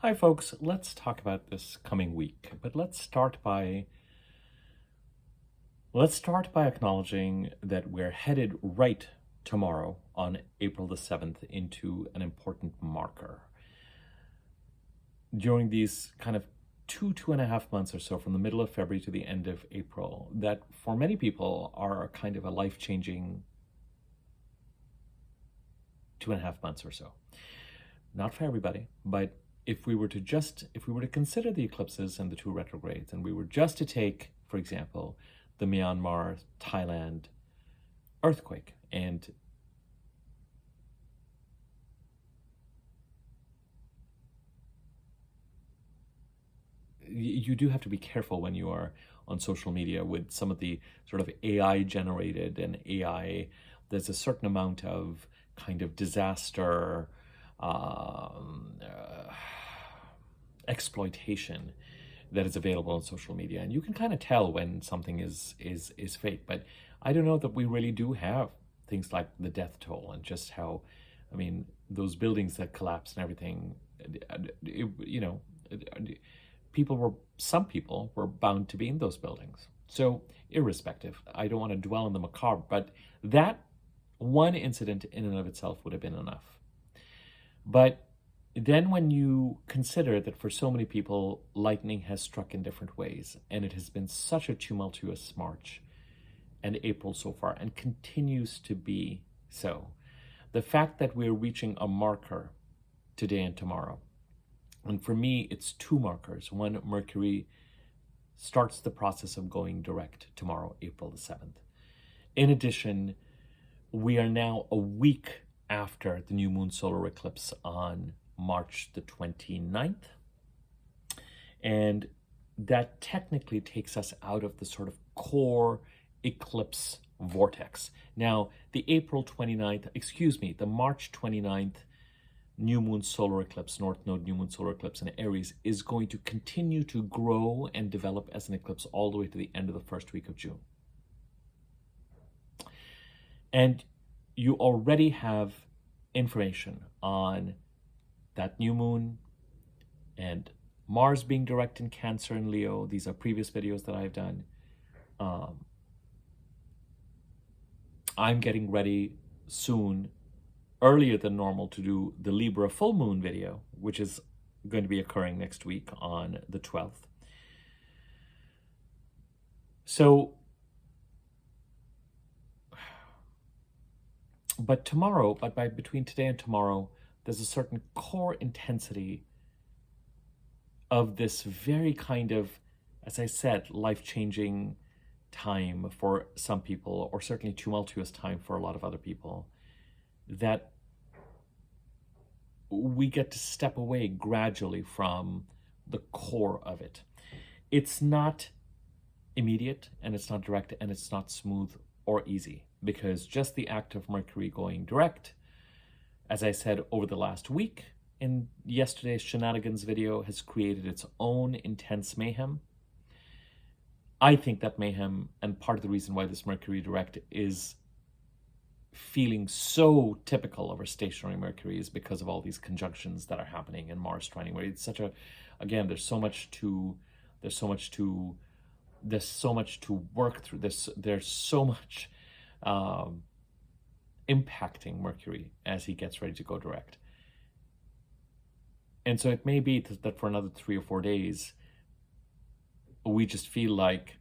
Hi folks, let's talk about this coming week, but let's start by acknowledging that we're headed right tomorrow on April the 7th into an important marker. During these kind of two and a half months or so, from the middle of February to the end of April, that for many people are kind of a life-changing 2.5 months or so. Not for everybody, but if we were to consider the eclipses and the two retrogrades, and we were just to take, for example, the Myanmar, Thailand earthquake, and you do have to be careful when you are on social media with some of the sort of AI generated and AI, there's a certain amount of kind of disaster exploitation that is available on social media, and you can kind of tell when something is fake. But I don't know that we really do have things like the death toll and just how, I mean, those buildings that collapsed and everything. Some people were bound to be in those buildings. So irrespective, I don't want to dwell on the macabre, but that one incident in and of itself would have been enough. But then when you consider that for so many people, lightning has struck in different ways, and it has been such a tumultuous March and April so far, and continues to be so, the fact that we're reaching a marker today and tomorrow, and for me, it's two markers. One, Mercury starts the process of going direct tomorrow, April the 7th. In addition, we are now a week after the new moon solar eclipse on March the 29th. And that technically takes us out of the sort of core eclipse vortex. Now, the March 29th new moon solar eclipse, North Node new moon solar eclipse in Aries, is going to continue to grow and develop as an eclipse all the way to the end of the first week of June. And you already have information on that new moon and Mars being direct in Cancer and Leo. These are previous videos that I've done. I'm getting ready soon, earlier than normal, to do the Libra full moon video, which is going to be occurring next week on the 12th. So, but between today and tomorrow, there's a certain core intensity of this very kind of, as I said, life-changing time for some people, or certainly tumultuous time for a lot of other people, that we get to step away gradually from the core of it. It's not immediate, and it's not direct, and it's not smooth or easy, because just the act of Mercury going direct, as I said, over the last week in yesterday's shenanigans video, has created its own intense mayhem. I think that mayhem, and part of the reason why this Mercury direct is feeling so typical of our stationary Mercury, is because of all these conjunctions that are happening in Mars trining, where it's such a, again, there's so much to work through. There's so much impacting Mercury as he gets ready to go direct. And so it may be that for another 3 or 4 days, we just feel like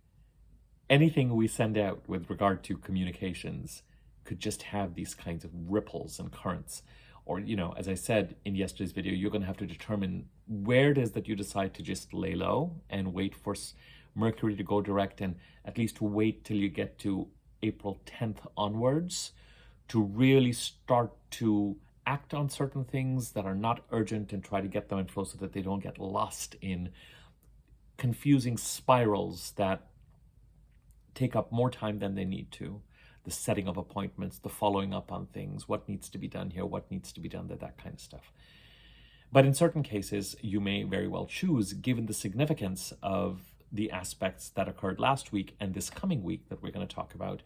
anything we send out with regard to communications could just have these kinds of ripples and currents. Or, as I said in yesterday's video, you're going to have to determine where it is that you decide to just lay low and wait for Mercury to go direct, and at least wait till you get to April 10th onwards to really start to act on certain things that are not urgent and try to get them in flow so that they don't get lost in confusing spirals that take up more time than they need to. The setting of appointments, the following up on things, what needs to be done here, what needs to be done there, that kind of stuff. But in certain cases, you may very well choose, given the significance of the aspects that occurred last week and this coming week that we're going to talk about,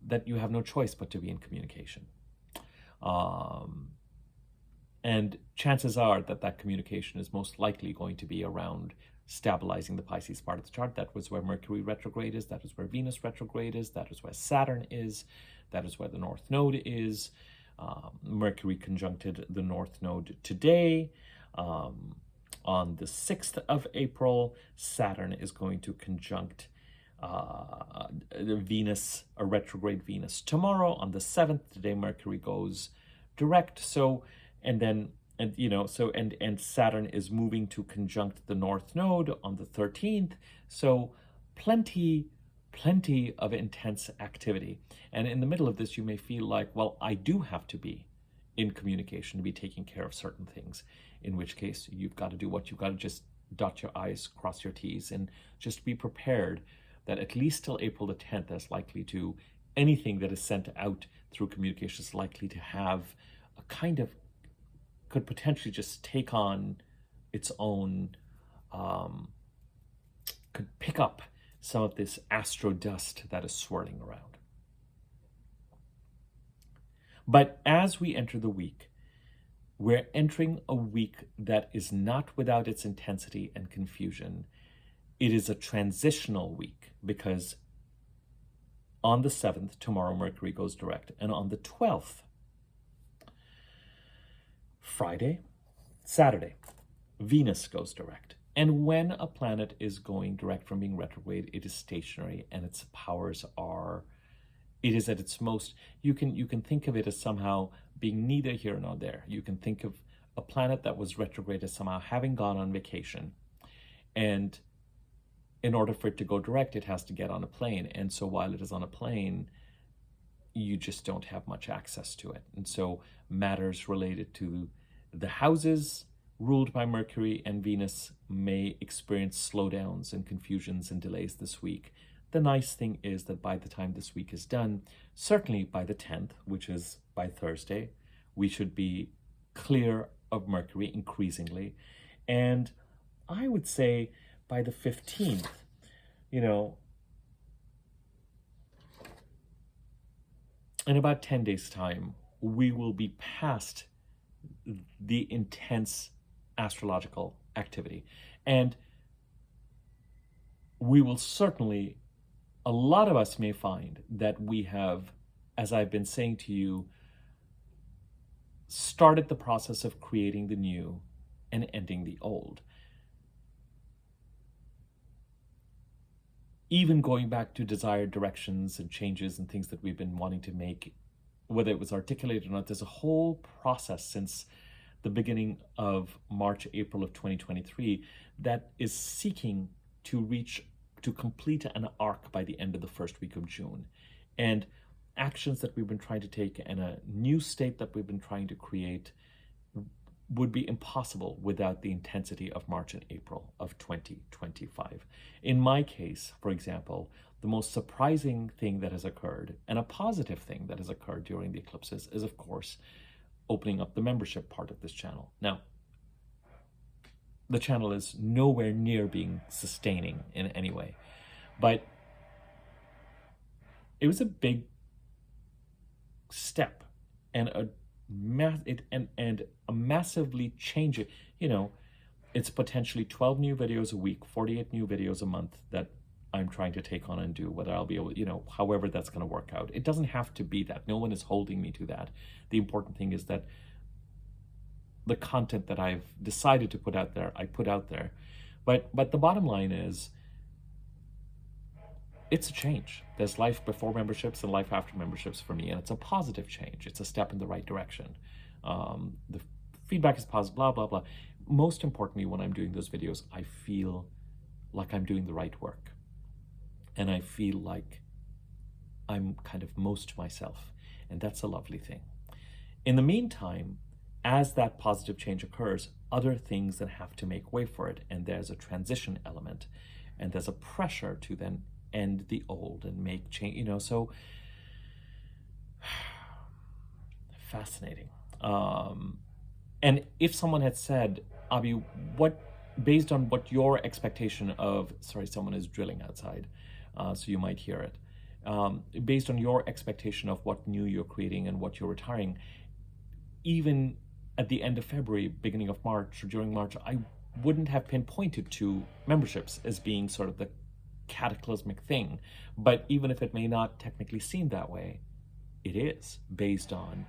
that you have no choice but to be in communication. And chances are that that communication is most likely going to be around stabilizing the Pisces part of the chart. That was where Mercury retrograde is. That is where Venus retrograde is. That is where Saturn is. That is where the North Node is. Mercury conjuncted the North Node today. On the 6th of April, Saturn is going to conjunct Venus, a retrograde Venus, tomorrow on the 7th. Today Mercury goes direct. So, and then, and you know, so and Saturn is moving to conjunct the North Node on the 13th. So plenty of intense activity. And in the middle of this, you may feel like, well, I do have to be in communication to be taking care of certain things, in which case you've got to do what you've got to just dot your I's, cross your T's, and just be prepared that at least till April the 10th, that's likely to, anything that is sent out through communication is likely to have a kind of, could potentially just take on its own, could pick up some of this astro dust that is swirling around. But as we enter the week, we're entering a week that is not without its intensity and confusion. It is a transitional week because on the 7th, tomorrow, Mercury goes direct. And on the 12th, Saturday, Venus goes direct. And when a planet is going direct from being retrograde, it is stationary and its powers are, it is at its most, you can think of it as somehow being neither here nor there. You can think of a planet that was retrograde as somehow having gone on vacation. And in order for it to go direct, it has to get on a plane. And so while it is on a plane, you just don't have much access to it. And so matters related to the houses ruled by Mercury and Venus may experience slowdowns and confusions and delays this week. The nice thing is that by the time this week is done, certainly by the 10th, which is by Thursday, we should be clear of Mercury increasingly. And I would say by the 15th, in about 10 days' time, we will be past the intense astrological activity. And we will certainly, a lot of us may find that we have, as I've been saying to you, started the process of creating the new and ending the old. Even going back to desired directions and changes and things that we've been wanting to make, whether it was articulated or not, there's a whole process since the beginning of March, April of 2023 that is seeking to complete an arc by the end of the first week of June. And actions that we've been trying to take and a new state that we've been trying to create would be impossible without the intensity of March and April of 2025. In my case, for example, the most surprising thing that has occurred, and a positive thing that has occurred during the eclipses, is of course opening up the membership part of this channel. Now, the channel is nowhere near being sustaining in any way, but it was a big step and a massively change it. It's potentially 12 new videos a week, 48 new videos a month that I'm trying to take on and do, whether I'll be able, however that's going to work out. It doesn't have to be that. No one is holding me to that. The important thing is that the content that I've decided to put out there, I put out there. But the bottom line is, it's a change. There's life before memberships and life after memberships for me, and it's a positive change. It's a step in the right direction. The feedback is positive, blah, blah, blah. Most importantly, when I'm doing those videos, I feel like I'm doing the right work. And I feel like I'm kind of most myself. And that's a lovely thing. In the meantime, as that positive change occurs, other things that have to make way for it. And there's a transition element. And there's a pressure to then end the old and make change, so fascinating. And if someone had said, Abi, based on what your expectation of, sorry, someone is drilling outside, so you might hear it. Based on your expectation of what new you're creating and what you're retiring, even at the end of February, beginning of March, or during March, I wouldn't have pinpointed to memberships as being sort of the cataclysmic thing. But even if it may not technically seem that way, it is, based on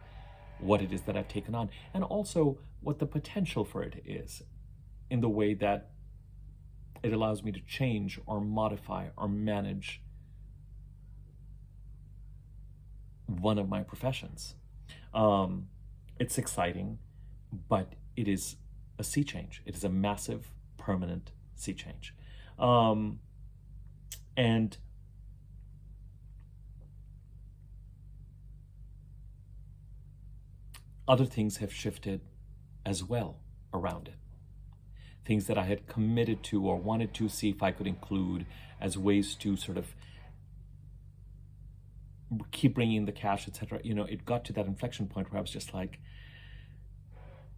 what it is that I've taken on, and also what the potential for it is, in the way that it allows me to change or modify or manage one of my professions. It's exciting, but it is a sea change. It is a massive, permanent sea change. And other things have shifted as well around it. Things that I had committed to or wanted to see if I could include as ways to sort of keep bringing in the cash, etc. It got to that inflection point where I was just like,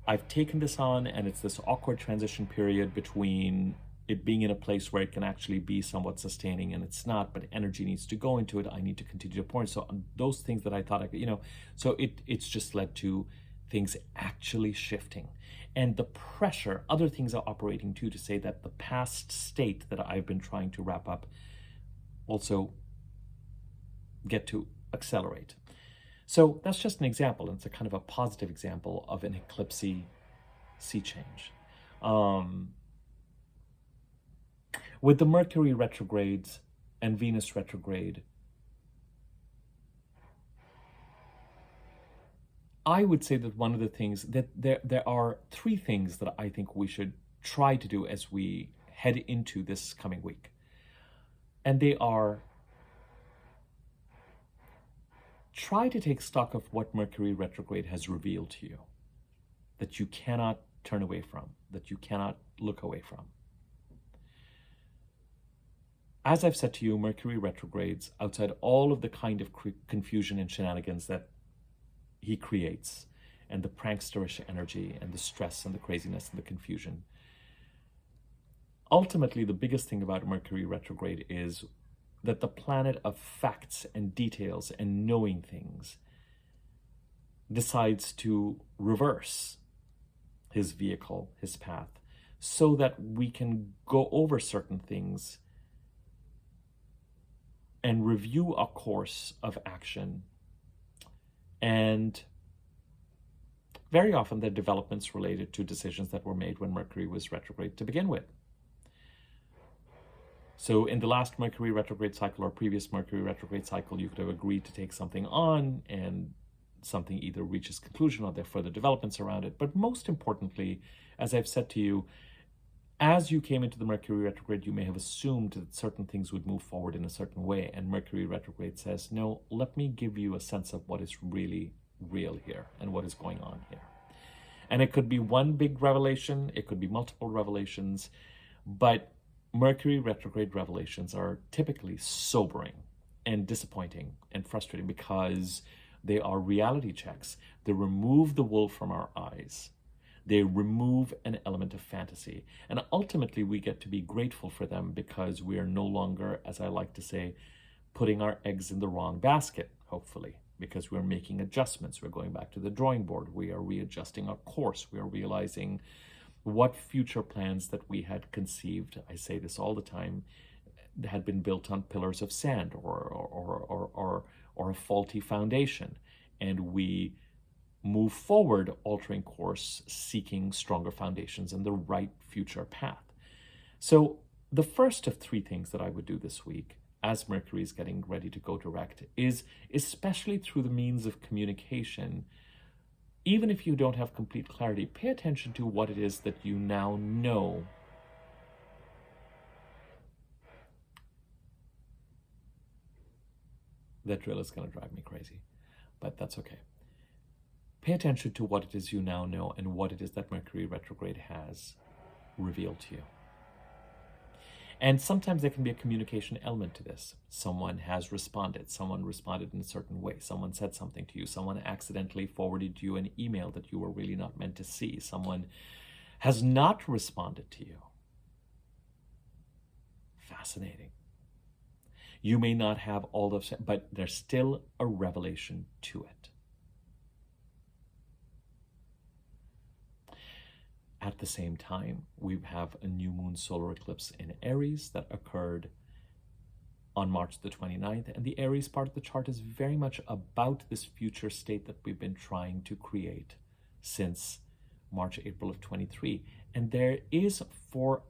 I've taken this on, and it's this awkward transition period between it being in a place where it can actually be somewhat sustaining, and it's not, but energy needs to go into it. I need to continue to pour in. So those things that I thought I could, so it's just led to things actually shifting. And the pressure, other things are operating too, to say that the past state that I've been trying to wrap up also get to accelerate. So that's just an example. It's a kind of a positive example of an eclipsy sea change. With the Mercury retrogrades and Venus retrograde, I would say that one of the things that there are three things that I think we should try to do as we head into this coming week. And they are: try to take stock of what Mercury retrograde has revealed to you, that you cannot turn away from, that you cannot look away from. As I've said to you, Mercury retrogrades, outside all of the kind of confusion and shenanigans that he creates, and the pranksterish energy and the stress and the craziness and the confusion, ultimately the biggest thing about Mercury retrograde is that the planet of facts and details and knowing things decides to reverse his vehicle, his path, so that we can go over certain things and review a course of action. And very often they're developments related to decisions that were made when Mercury was retrograde to begin with. So in the last Mercury retrograde cycle or previous Mercury retrograde cycle, you could have agreed to take something on, and something either reaches conclusion or there are further developments around it. But most importantly, as I've said to you, as you came into the Mercury retrograde, you may have assumed that certain things would move forward in a certain way. And Mercury retrograde says, no, let me give you a sense of what is really real here and what is going on here. And it could be one big revelation, it could be multiple revelations, but Mercury retrograde revelations are typically sobering and disappointing and frustrating because they are reality checks. They remove the wool from our eyes. They remove an element of fantasy. And ultimately, we get to be grateful for them because we are no longer, as I like to say, putting our eggs in the wrong basket, hopefully, because we're making adjustments. We're going back to the drawing board. We are readjusting our course. We are realizing what future plans that we had conceived, I say this all the time, had been built on pillars of sand or a faulty foundation. And we move forward, altering course, seeking stronger foundations and the right future path. So the first of three things that I would do this week, as Mercury is getting ready to go direct, is, especially through the means of communication, even if you don't have complete clarity, pay attention to what it is that you now know. That drill is going to drive me crazy, but that's okay. Pay attention to what it is you now know and what it is that Mercury retrograde has revealed to you. And sometimes there can be a communication element to this. Someone has responded. Someone responded in a certain way. Someone said something to you. Someone accidentally forwarded you an email that you were really not meant to see. Someone has not responded to you. Fascinating. You may not have all those, but there's still a revelation to it. At the same time, we have a new moon solar eclipse in Aries that occurred on March the 29th. And the Aries part of the chart is very much about this future state that we've been trying to create since March, April of 23. And there is, for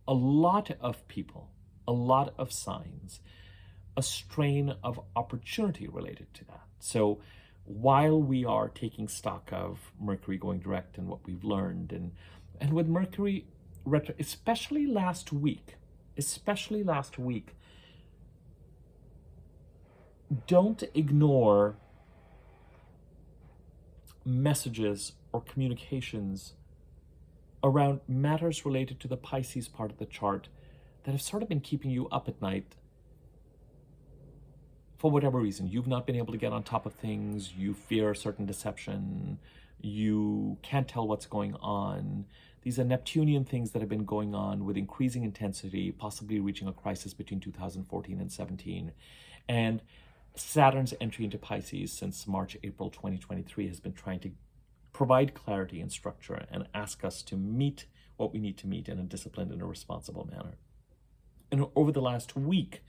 a lot of people, a lot of signs, a strain of opportunity related to that. So while we are taking stock of Mercury going direct and what we've learned, and with Mercury retro, especially last week, don't ignore messages or communications around matters related to the Pisces part of the chart that have sort of been keeping you up at night for whatever reason. You've not been able to get on top of things, you fear a certain deception, you can't tell what's going on. These are Neptunian things that have been going on with increasing intensity, possibly reaching a crisis between 2014 and 17. And Saturn's entry into Pisces since March, April 2023 has been trying to provide clarity and structure and ask us to meet what we need to meet in a disciplined and a responsible manner. And over the last week,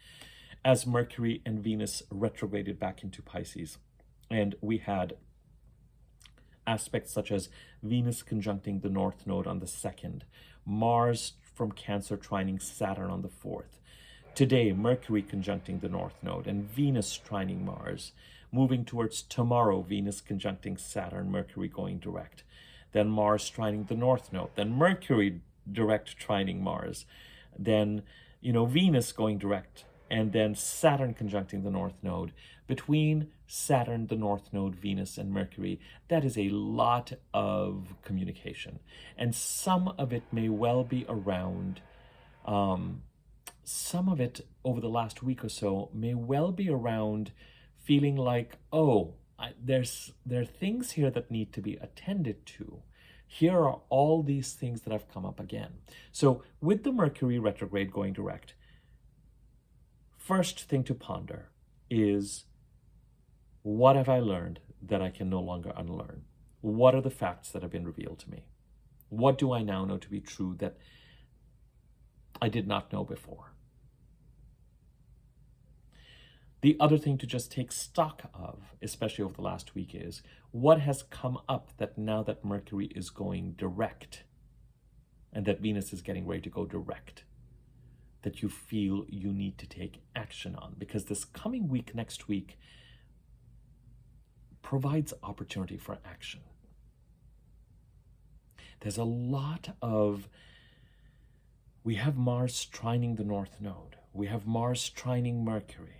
as Mercury and Venus retrograded back into Pisces, and we had aspects such as Venus conjuncting the North Node on the 2nd, Mars from Cancer trining Saturn on the 4th. Today, Mercury conjuncting the North Node and Venus trining Mars. Moving towards tomorrow, Venus conjuncting Saturn, Mercury going direct. Then Mars trining the North Node. Then Mercury direct trining Mars. Then, Venus going direct. And then Saturn conjuncting the North Node. Between Saturn, the North Node, Venus, and Mercury, that is a lot of communication. And some of it may well be around, some of it over the last week or so may well be around feeling like, there are things here that need to be attended to. Here are all these things that have come up again. So with the Mercury retrograde going direct, first thing to ponder is, what have I learned that I can no longer unlearn? What are the facts that have been revealed to me? What do I now know to be true that I did not know before? The other thing to just take stock of, especially over the last week, is what has come up that now that Mercury is going direct and that Venus is getting ready to go direct, that you feel you need to take action on. Because this coming week, next week, provides opportunity for action. There's a lot of, we have Mars trining the North Node. We have Mars trining Mercury.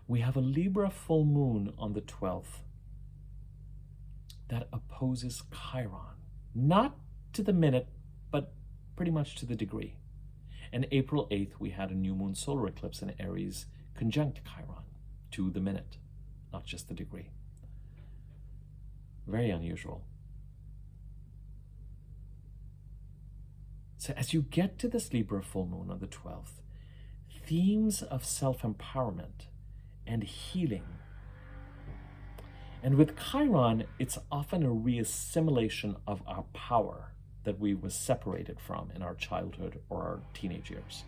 We have a Libra full moon on the 12th that opposes Chiron. Not to the minute, but pretty much to the degree. And April 8th, we had a new moon solar eclipse in Aries conjunct Chiron to the minute, not just the degree. Very unusual. So as you get to this Libra full moon on the 12th, themes of self-empowerment and healing. And with Chiron, it's often a reassimilation of our power that we were separated from in our childhood or our teenage years.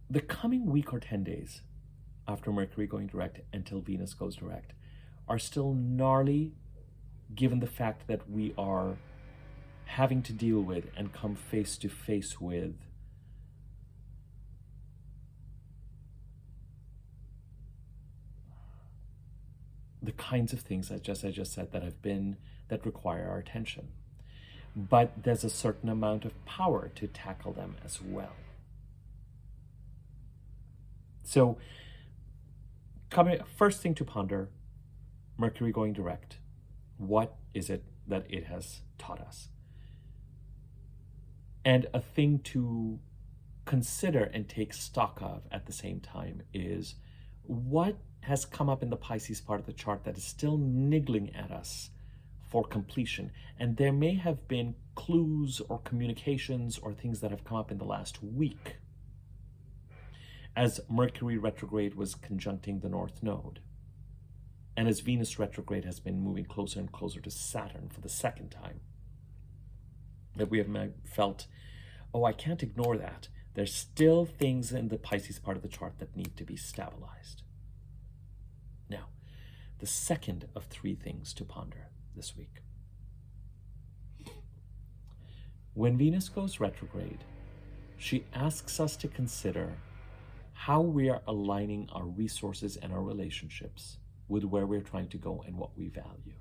The coming week or 10 days after Mercury going direct until Venus goes direct are still gnarly, given the fact that we are having to deal with and come face to face with the kinds of things I just said that require our attention. But there's a certain amount of power to tackle them as well. So, first thing to ponder, Mercury going direct. What is it that it has taught us? And a thing to consider and take stock of at the same time is, what has come up in the Pisces part of the chart that is still niggling at us for completion. And there may have been clues or communications or things that have come up in the last week as Mercury retrograde was conjuncting the North Node. And as Venus retrograde has been moving closer and closer to Saturn for the second time, that we have felt, oh, I can't ignore that. There's still things in the Pisces part of the chart that need to be stabilized. Now, the second of three things to ponder this week. When Venus goes retrograde, she asks us to consider how we are aligning our resources and our relationships with where we're trying to go and what we value.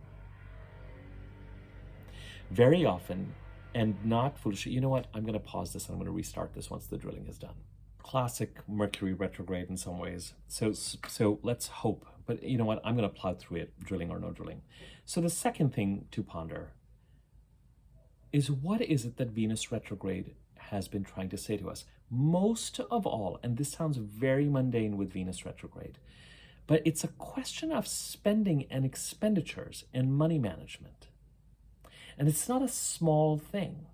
Very often, and not foolishly, you know what, I'm going to pause this and I'm going to restart this once the drilling is done. Classic Mercury retrograde in some ways. So let's hope, but you know what, I'm going to plow through it, drilling or no drilling. So the second thing to ponder is, what is it that Venus retrograde has been trying to say to us? Most of all, and this sounds very mundane with Venus retrograde, but it's a question of spending and expenditures and money management. And it's not a small thing.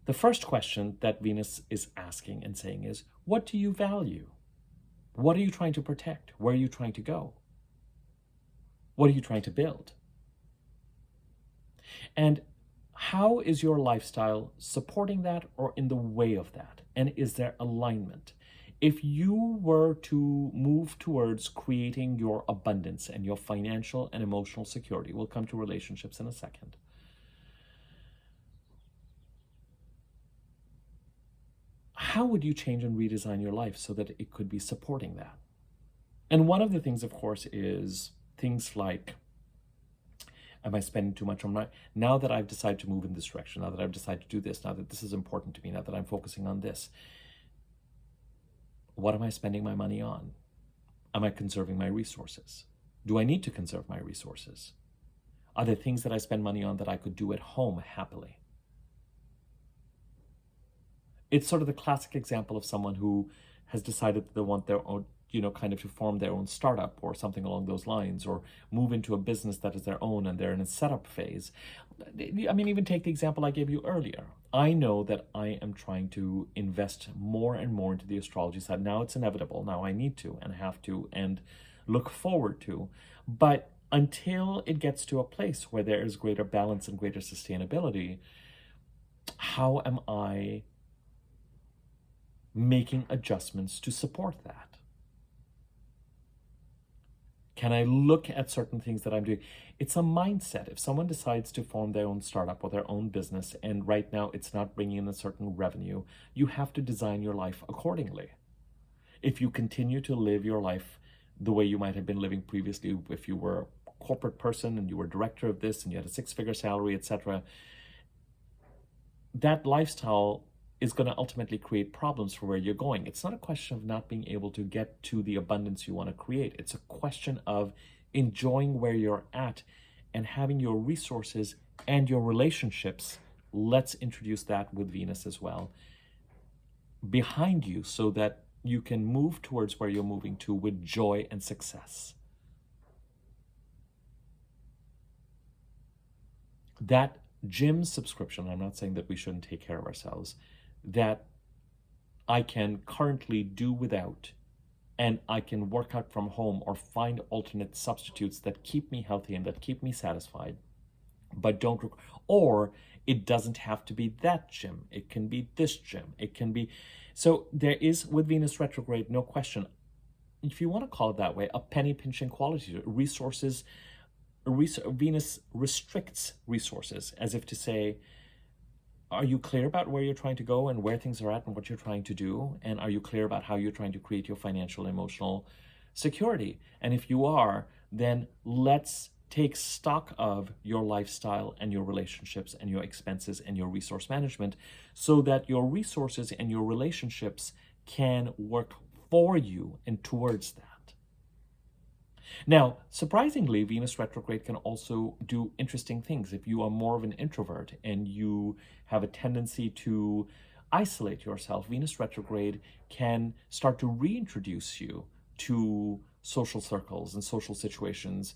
The first question that Venus is asking and saying is, what do you value? What are you trying to protect? Where are you trying to go? What are you trying to build? And how is your lifestyle supporting that or in the way of that? And is there alignment? If you were to move towards creating your abundance and your financial and emotional security, we'll come to relationships in a second. How would you change and redesign your life so that it could be supporting that? And one of the things, of course, is things like, am I spending too much on my, now that I've decided to move in this direction, now that I've decided to do this, now that this is important to me, now that I'm focusing on this, what am I spending my money on? Am I conserving my resources? Do I need to conserve my resources? Are there things that I spend money on that I could do at home happily? It's sort of the classic example of someone who has decided that they want their own, kind of to form their own startup or something along those lines, or move into a business that is their own and they're in a setup phase. I mean, even take the example I gave you earlier. I know that I am trying to invest more and more into the astrology side. Now it's inevitable. Now I need to and have to and look forward to. But until it gets to a place where there is greater balance and greater sustainability, how am I making adjustments to support that? Can I look at certain things that I'm doing? It's a mindset. If someone decides to form their own startup or their own business, and right now it's not bringing in a certain revenue, you have to design your life accordingly. If you continue to live your life the way you might have been living previously, if you were a corporate person and you were director of this and you had a six-figure salary, etc., that lifestyle is going to ultimately create problems for where you're going. It's not a question of not being able to get to the abundance you want to create. It's a question of enjoying where you're at and having your resources and your relationships, let's introduce that with Venus as well, behind you so that you can move towards where you're moving to with joy and success. That gym subscription, I'm not saying that we shouldn't take care of ourselves, that I can currently do without, and I can work out from home or find alternate substitutes that keep me healthy and that keep me satisfied, but don't, or it doesn't have to be that gym. It can be this gym. It can be, so there is, with Venus retrograde, no question, if you want to call it that way, a penny pinching quality. Resources, Venus restricts resources, as if to say, are you clear about where you're trying to go and where things are at and what you're trying to do? And are you clear about how you're trying to create your financial and emotional security? And if you are, then let's take stock of your lifestyle and your relationships and your expenses and your resource management so that your resources and your relationships can work for you and towards that. Now, surprisingly, Venus retrograde can also do interesting things. If you are more of an introvert and you have a tendency to isolate yourself, Venus retrograde can start to reintroduce you to social circles and social situations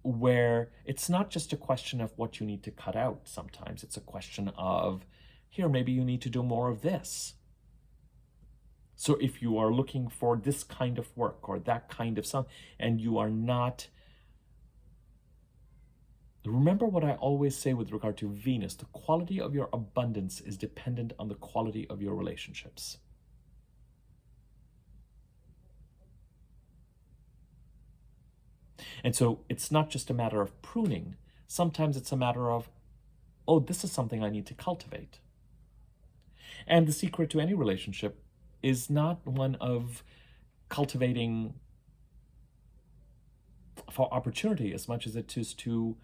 where it's not just a question of what you need to cut out. Sometimes it's a question of, here, maybe you need to do more of this. So if you are looking for this kind of work or that kind of something, and you are not, remember what I always say with regard to Venus, the quality of your abundance is dependent on the quality of your relationships. And so it's not just a matter of pruning. Sometimes it's a matter of, oh, this is something I need to cultivate. And the secret to any relationship is not one of cultivating for opportunity as much as it is to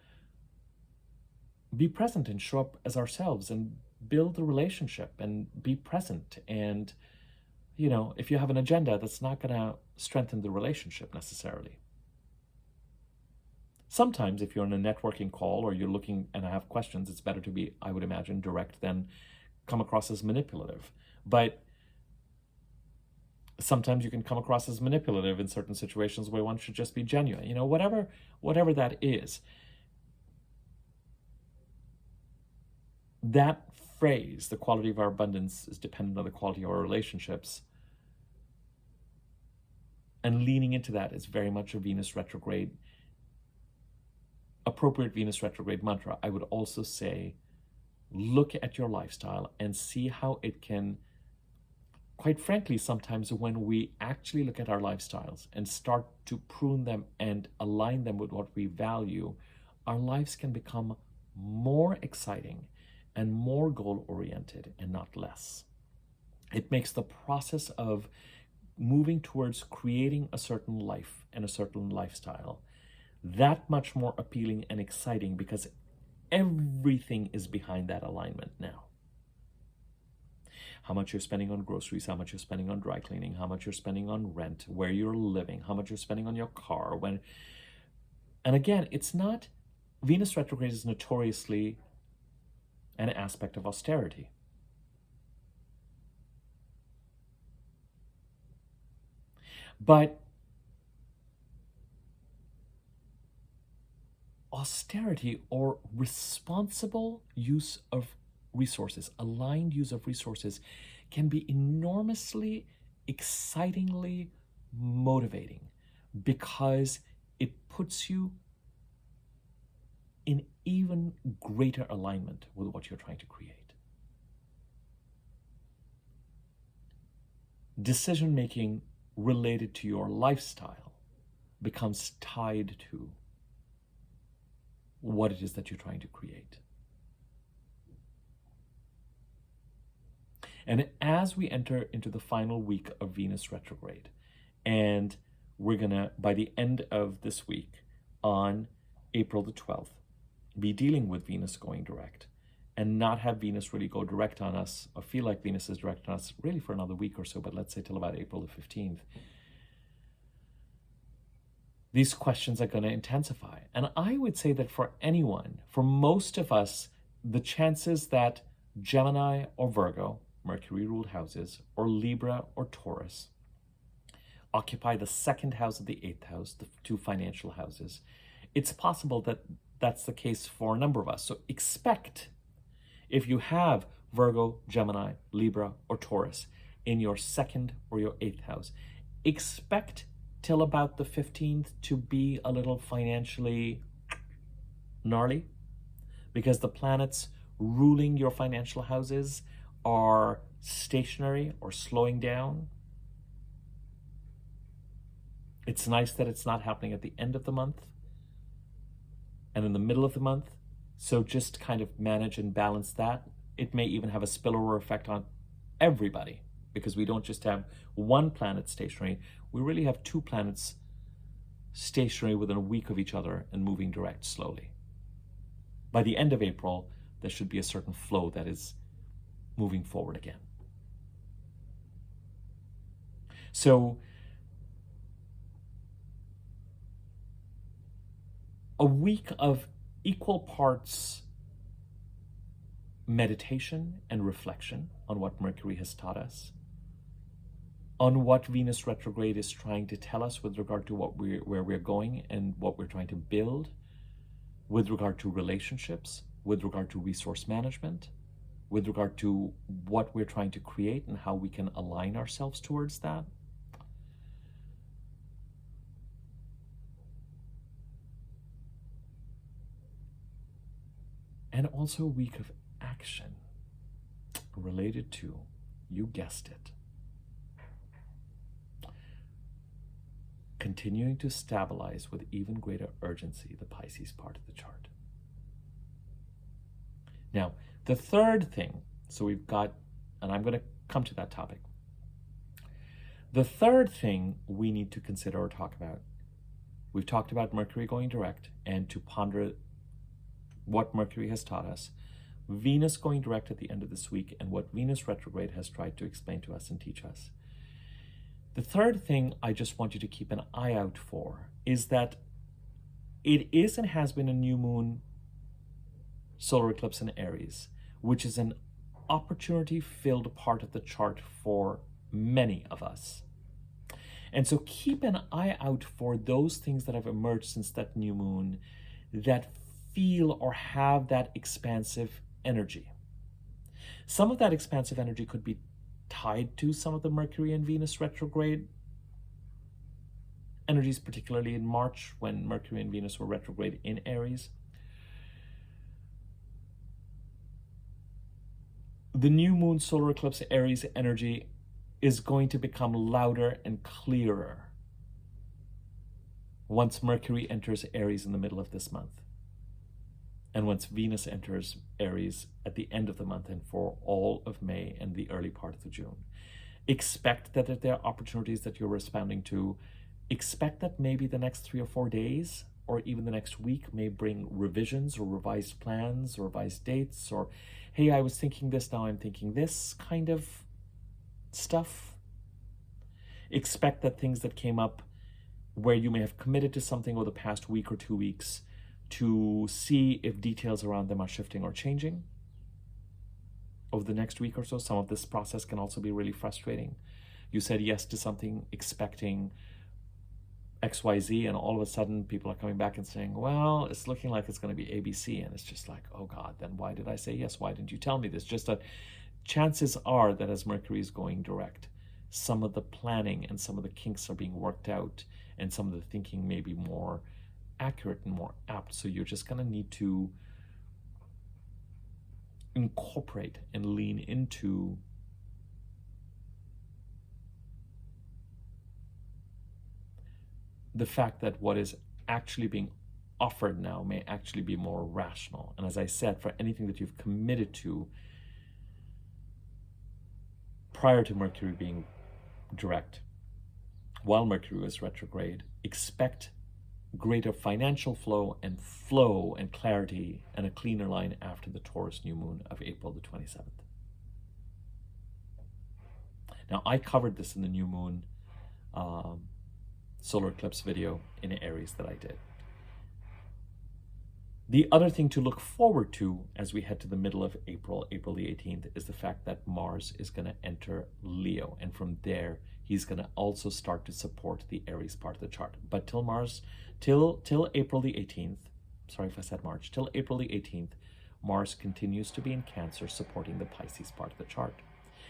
be present and show up as ourselves and build a relationship and be present. And, you know, if you have an agenda, that's not going to strengthen the relationship necessarily. Sometimes if you're on a networking call or you're looking and I have questions, it's better to be, I would imagine, direct than come across as manipulative. But sometimes you can come across as manipulative in certain situations where one should just be genuine. You know, whatever that is. That phrase, the quality of our abundance is dependent on the quality of our relationships. And leaning into that is very much a Venus retrograde, appropriate Venus retrograde mantra. I would also say, look at your lifestyle and see how it can, quite frankly, sometimes when we actually look at our lifestyles and start to prune them and align them with what we value, our lives can become more exciting and more goal-oriented and not less. It makes the process of moving towards creating a certain life and a certain lifestyle that much more appealing and exciting because everything is behind that alignment now. How much you're spending on groceries, how much you're spending on dry cleaning, how much you're spending on rent, where you're living, how much you're spending on your car. And again, it's not, Venus retrograde is notoriously an aspect of austerity. But austerity or responsible use of resources, aligned use of resources, can be enormously, excitingly motivating because it puts you in even greater alignment with what you're trying to create. Decision-making related to your lifestyle becomes tied to what it is that you're trying to create. And as we enter into the final week of Venus retrograde, and we're gonna, by the end of this week, on April the 12th, be dealing with Venus going direct and not have Venus really go direct on us or feel like Venus is direct on us really for another week or so, but let's say till about April the 15th. These questions are going to intensify. And I would say that for anyone, for most of us, the chances that Gemini or Virgo, Mercury-ruled houses, or Libra or Taurus occupy the second house of the eighth house, the two financial houses, it's possible that that's the case for a number of us. So expect, if you have Virgo, Gemini, Libra, or Taurus in your second or your eighth house, expect till about the 15th to be a little financially gnarly, because the planets ruling your financial houses are stationary or slowing down. It's nice that it's not happening at the end of the month and in the middle of the month. So just kind of manage and balance that. It may even have a spillover effect on everybody, because we don't just have one planet stationary. We really have two planets stationary within a week of each other and moving direct slowly. By the end of April, there should be a certain flow that is moving forward again. So a week of equal parts meditation and reflection on what Mercury has taught us, on what Venus retrograde is trying to tell us with regard to where we're going and what we're trying to build, with regard to relationships, with regard to resource management, with regard to what we're trying to create and how we can align ourselves towards that. And also a week of action related to, you guessed it, continuing to stabilize with even greater urgency the Pisces part of the chart. Now, the third thing, so we've got, and I'm going to come to that topic. The third thing we need to consider or talk about, we've talked about Mercury going direct and to ponder what Mercury has taught us, Venus going direct at the end of this week, and what Venus retrograde has tried to explain to us and teach us. The third thing I just want you to keep an eye out for is that it is and has been a new moon solar eclipse in Aries, which is an opportunity-filled part of the chart for many of us. And so keep an eye out for those things that have emerged since that new moon that feel or have that expansive energy. Some of that expansive energy could be tied to some of the Mercury and Venus retrograde energies, particularly in March when Mercury and Venus were retrograde in Aries. The new moon solar eclipse Aries energy is going to become louder and clearer once Mercury enters Aries in the middle of this month, and once Venus enters Aries at the end of the month and for all of May and the early part of June. Expect that if there are opportunities that you're responding to, expect that maybe the next 3 or 4 days or even the next week may bring revisions or revised plans or revised dates, or, hey, I was thinking this, now I'm thinking this kind of stuff. Expect that things that came up where you may have committed to something over the past week or 2 weeks, to see if details around them are shifting or changing over the next week or so. Some of this process can also be really frustrating. You said yes to something expecting XYZ, and all of a sudden people are coming back and saying, well, it's looking like it's going to be ABC, and it's just like, oh God, then why did I say yes? Why didn't you tell me this? Just that chances are that as Mercury is going direct, some of the planning and some of the kinks are being worked out, and some of the thinking may be more accurate and more apt. So you're just going to need to incorporate and lean into the fact that what is actually being offered now may actually be more rational. And as I said, for anything that you've committed to prior to Mercury being direct, while Mercury was retrograde, expect greater financial flow and clarity and a cleaner line after the Taurus new moon of April the 27th. Now, I covered this in the new moon solar eclipse video in Aries that I did. The other thing to look forward to as we head to the middle of April, April the 18th, is the fact that Mars is going to enter Leo, and from there he's going to also start to support the Aries part of the chart. But till April the 18th, sorry if I said March, till April the 18th, Mars continues to be in Cancer, supporting the Pisces part of the chart,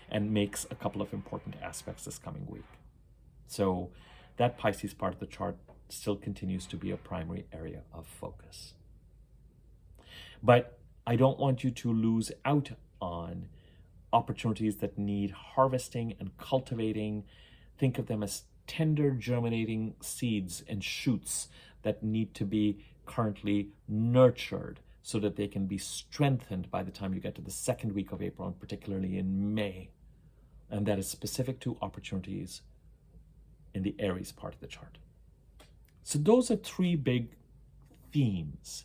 and makes a couple of important aspects this coming week. So that Pisces part of the chart still continues to be a primary area of focus. But I don't want you to lose out on opportunities that need harvesting and cultivating. Think of them as tender germinating seeds and shoots that need to be currently nurtured so that they can be strengthened by the time you get to the second week of April, and particularly in May. And that is specific to opportunities in the Aries part of the chart. So those are 3 big themes.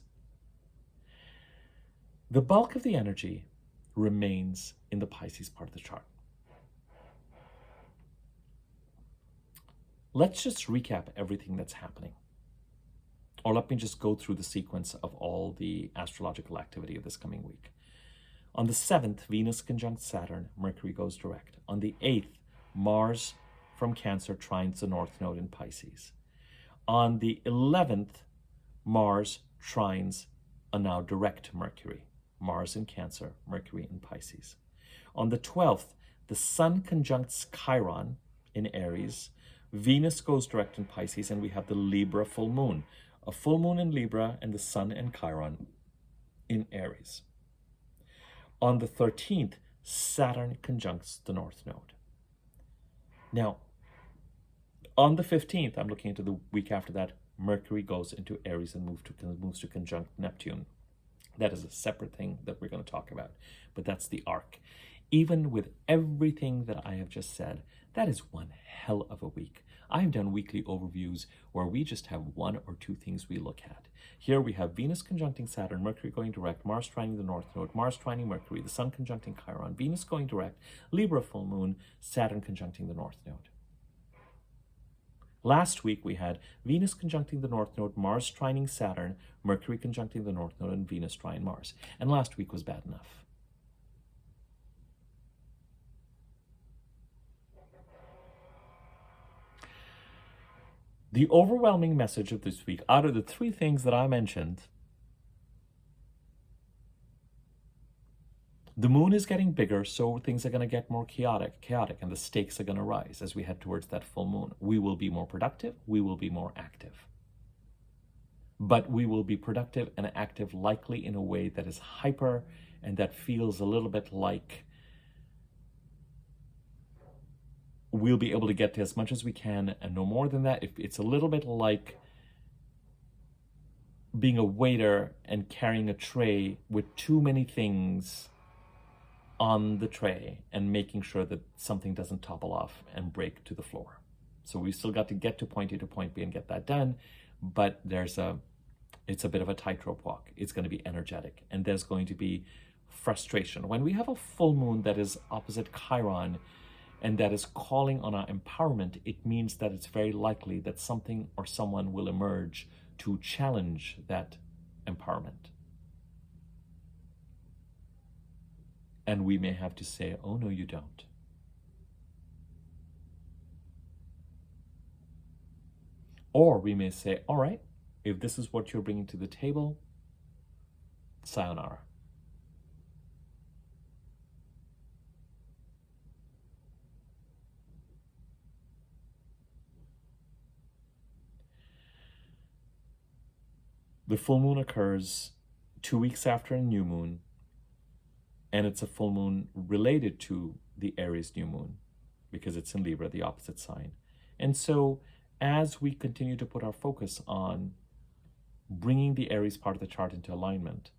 The bulk of the energy remains in the Pisces part of the chart. Let's just recap everything that's happening. Or let me just go through the sequence of all the astrological activity of this coming week. On the 7th, Venus conjunct Saturn, Mercury goes direct. On the 8th, Mars from Cancer trines the North Node in Pisces. On the 11th, Mars trines a now direct Mercury. Mars in Cancer, Mercury in Pisces. On the 12th, the Sun conjuncts Chiron in Aries. Venus goes direct in Pisces, and we have the Libra full moon. A full moon in Libra and the Sun and Chiron in Aries. On the 13th, Saturn conjuncts the North Node. Now, on the 15th, I'm looking into the week after that, Mercury goes into Aries and moves to conjunct Neptune. That is a separate thing that we're going to talk about, but that's the arc. Even with everything that I have just said, that is one hell of a week. I've done weekly overviews where we just have one or two things we look at. Here we have Venus conjuncting Saturn, Mercury going direct, Mars trining the North Node, Mars trining Mercury, the Sun conjuncting Chiron, Venus going direct, Libra full moon, Saturn conjuncting the North Node. Last week we had Venus conjuncting the North Node, Mars trining Saturn, Mercury conjuncting the North Node, and Venus trine Mars. And last week was bad enough. The overwhelming message of this week, out of the three things that I mentioned, the moon is getting bigger, so things are going to get more chaotic, and the stakes are going to rise as we head towards that full moon. We will be more productive, we will be more active. But we will be productive and active likely in a way that is hyper and that feels a little bit like we'll be able to get to as much as we can and no more than that. If it's a little bit like being a waiter and carrying a tray with too many things on the tray and making sure that something doesn't topple off and break to the floor. So we still got to get to point A to point B and get that done, but it's a bit of a tightrope walk. It's going to be energetic, and there's going to be frustration. When we have a full moon that is opposite Chiron and that is calling on our empowerment, it means that it's very likely that something or someone will emerge to challenge that empowerment. And we may have to say, oh, no, you don't. Or we may say, all right, if this is what you're bringing to the table, sayonara. The full moon occurs 2 weeks after a new moon, and it's a full moon related to the Aries new moon because it's in Libra, the opposite sign. And so as we continue to put our focus on bringing the Aries part of the chart into alignment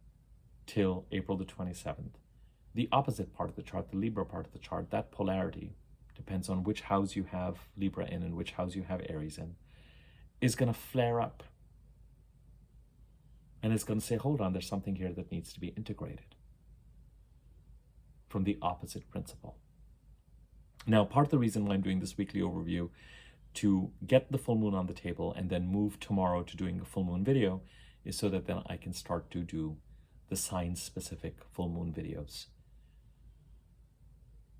till April the 27th, the opposite part of the chart, the Libra part of the chart, that polarity, depends on which house you have Libra in and which house you have Aries in, is going to flare up. And it's going to say, hold on, there's something here that needs to be integrated from the opposite principle. Now, part of the reason why I'm doing this weekly overview to get the full moon on the table and then move tomorrow to doing a full moon video is so that then I can start to do the sign-specific full moon videos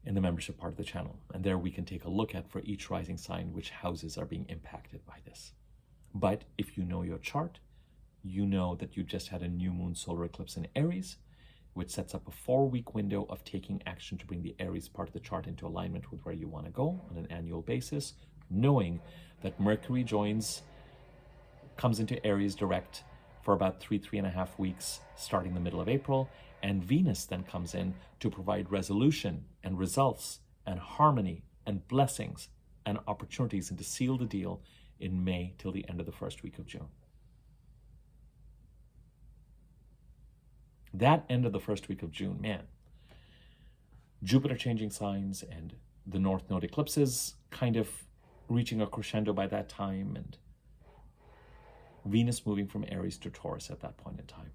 in the membership part of the channel. And there we can take a look at, for each rising sign, which houses are being impacted by this. But if you know your chart, you know that you just had a new moon solar eclipse in Aries, which sets up a 4-week window of taking action to bring the Aries part of the chart into alignment with where you want to go on an annual basis, knowing that Mercury comes into Aries direct for about 3.5 weeks, starting the middle of April, and Venus then comes in to provide resolution and results and harmony and blessings and opportunities, and to seal the deal in May till the end of the first week of June. That end of the first week of June, man, Jupiter changing signs and the North Node eclipses kind of reaching a crescendo by that time, and Venus moving from Aries to Taurus at that point in time.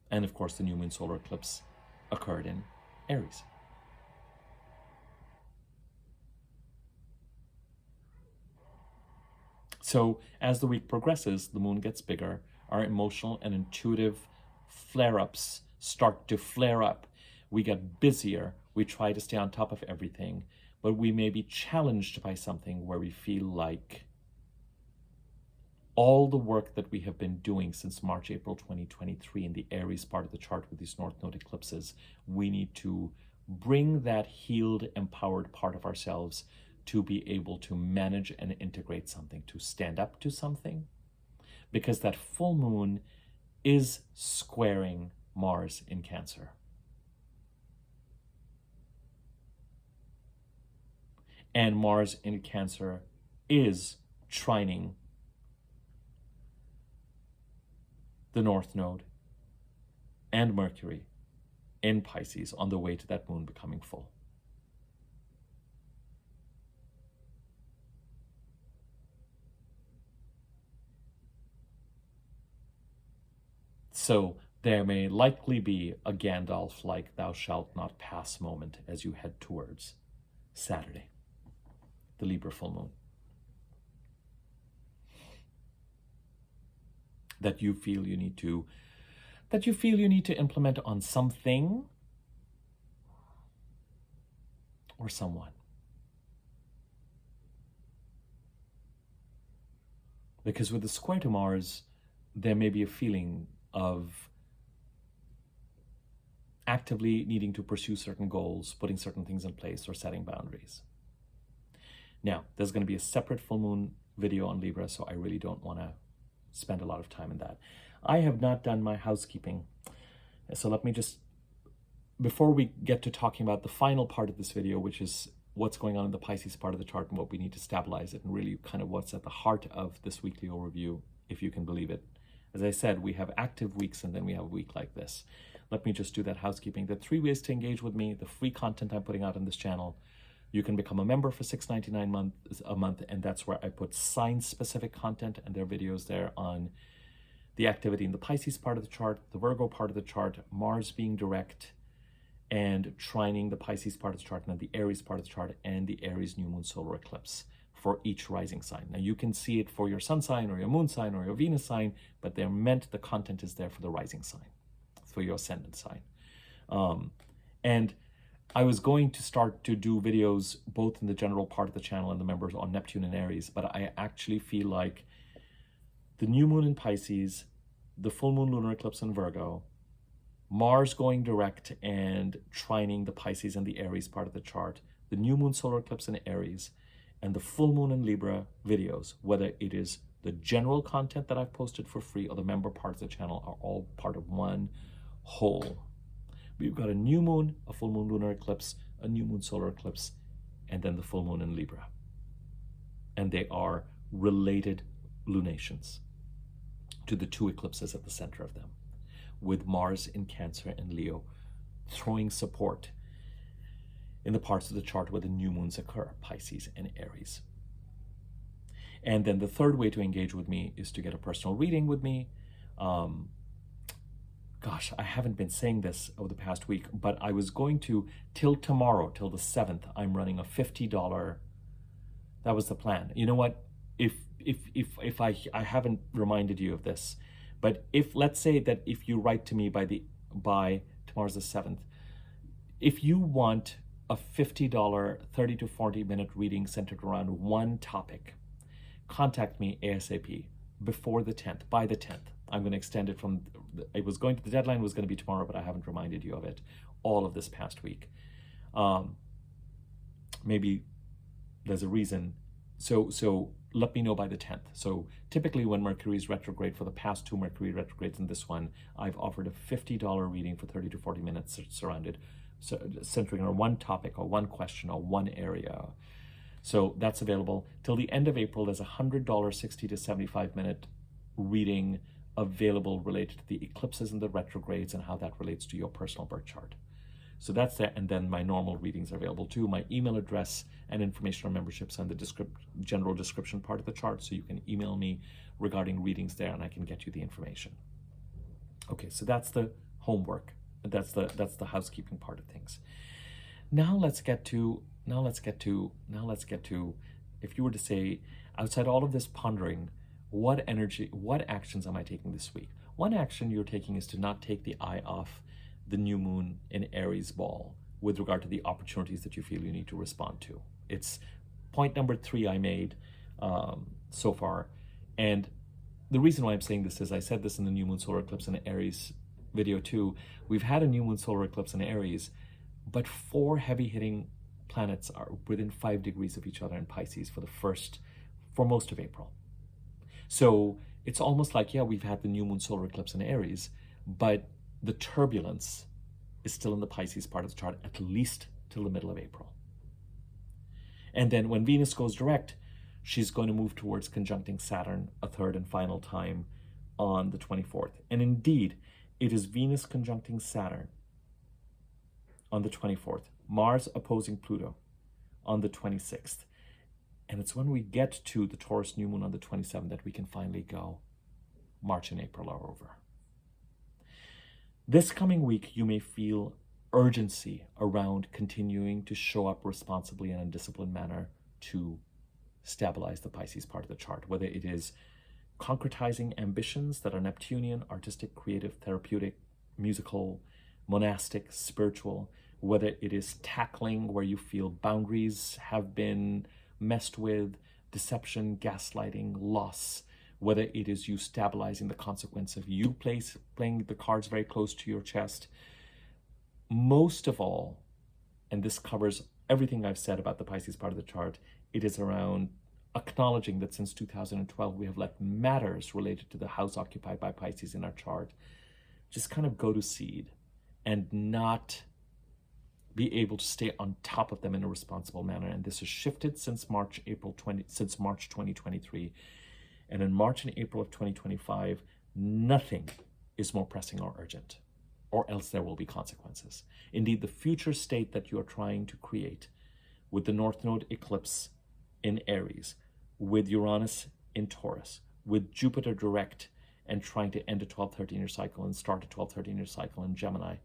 And of course, the new moon solar eclipse occurred in Aries. So as the week progresses, the moon gets bigger, our emotional and intuitive flare-ups start to flare up. We get busier, we try to stay on top of everything, but we may be challenged by something where we feel like all the work that we have been doing since March, April 2023 in the Aries part of the chart with these North Node eclipses, we need to bring that healed, empowered part of ourselves to be able to manage and integrate something, to stand up to something, because that full moon is squaring Mars in Cancer. And Mars in Cancer is trining the North Node and Mercury in Pisces on the way to that moon becoming full. So there may likely be a Gandalf-like thou shalt not pass moment as you head towards Saturday, the Libra full moon. That you feel you need to implement on something or someone. Because with the square to Mars, there may be a feeling of actively needing to pursue certain goals, putting certain things in place, or setting boundaries. Now, there's going to be a separate full moon video on Libra, so I really don't want to spend a lot of time in that. I have not done my housekeeping. So let me just, before we get to talking about the final part of this video, which is what's going on in the Pisces part of the chart and what we need to stabilize it, and really kind of what's at the heart of this weekly overview, if you can believe it. As I said, we have active weeks and then we have a week like this. Let me just do that housekeeping. The 3 ways to engage with me, the free content I'm putting out on this channel. You can become a member for $6.99 a month, and that's where I put sign-specific content, and there are videos there on the activity in the Pisces part of the chart, the Virgo part of the chart, Mars being direct, and trining the Pisces part of the chart, and then the Aries part of the chart, and the Aries new moon solar eclipse for each rising sign. Now you can see it for your sun sign or your moon sign or your Venus sign, but they're meant, the content is there for the rising sign, for your ascendant sign. And I was going to start to do videos both in the general part of the channel and the members on Neptune and Aries, but I actually feel like the new moon in Pisces, the full moon lunar eclipse in Virgo, Mars going direct and trining the Pisces and the Aries part of the chart, the new moon solar eclipse in Aries, and the full moon in Libra videos, whether it is the general content that I've posted for free or the member parts of the channel, are all part of one whole. We've got a new moon, a full moon lunar eclipse, a new moon solar eclipse, and then the full moon in Libra. And they are related lunations to the 2 eclipses at the center of them, with Mars in Cancer and Leo throwing support in the parts of the chart where the new moons occur, Pisces and Aries. And then the 3rd way to engage with me is to get a personal reading with me. Gosh, I haven't been saying this over the past week, but I was going to, till tomorrow, till the 7th, I'm running a $50. That was the plan. You know what? If I haven't reminded you of this, but if, let's say that if you write to me by tomorrow's the 7th, if you want a $50 30 to 40 minute reading centered around one topic, contact me ASAP before the 10th, by the 10th. I'm going to extend it from, the deadline was going to be tomorrow, but I haven't reminded you of it all of this past week. Maybe there's a reason. So let me know by the 10th. So typically when Mercury is retrograde, for the past 2 Mercury retrogrades and this one, I've offered a $50 reading for 30 to 40 minutes centering on one topic or one question or one area. So that's available. Till the end of April, there's a $100 60 to 75 minute reading available related to the eclipses and the retrogrades and how that relates to your personal birth chart. So that's that, and then my normal readings are available too. My email address and information on memberships and the general description part of the chart, so you can email me regarding readings there and I can get you the information. Okay, so that's the homework. That's the housekeeping part of things. Now let's get to, if you were to say, outside all of this pondering, what actions am I taking this week? One action you're taking is to not take the eye off the new moon in Aries ball with regard to the opportunities that you feel you need to respond to. It's point number 3 I made so far. And the reason why I'm saying this is I said this in the new moon solar eclipse in Aries video too. We've had a new moon solar eclipse in Aries, but 4 heavy hitting planets are within 5 degrees of each other in Pisces for most of April. So it's almost like, yeah, we've had the new moon solar eclipse in Aries, but the turbulence is still in the Pisces part of the chart, at least till the middle of April. And then when Venus goes direct, she's going to move towards conjuncting Saturn a third and final time on the 24th. And indeed, it is Venus conjuncting Saturn on the 24th, Mars opposing Pluto on the 26th. And it's when we get to the Taurus new moon on the 27th that we can finally go, March and April are over. This coming week, you may feel urgency around continuing to show up responsibly in a disciplined manner to stabilize the Pisces part of the chart, whether it is concretizing ambitions that are Neptunian, artistic, creative, therapeutic, musical, monastic, spiritual, whether it is tackling where you feel boundaries have been messed with, deception, gaslighting, loss, whether it is you stabilizing the consequence of you playing the cards very close to your chest. Most of all, and this covers everything I've said about the Pisces part of the chart, it is around acknowledging that since 2012, we have let matters related to the house occupied by Pisces in our chart just kind of go to seed and not be able to stay on top of them in a responsible manner. And this has shifted since March 2023. And in March and April of 2025, nothing is more pressing or urgent, or else there will be consequences. Indeed, the future state that you are trying to create with the North Node eclipse in Aries, with Uranus in Taurus, with Jupiter direct and trying to end a 12-13-year cycle and start a 12-13-year cycle in Gemini,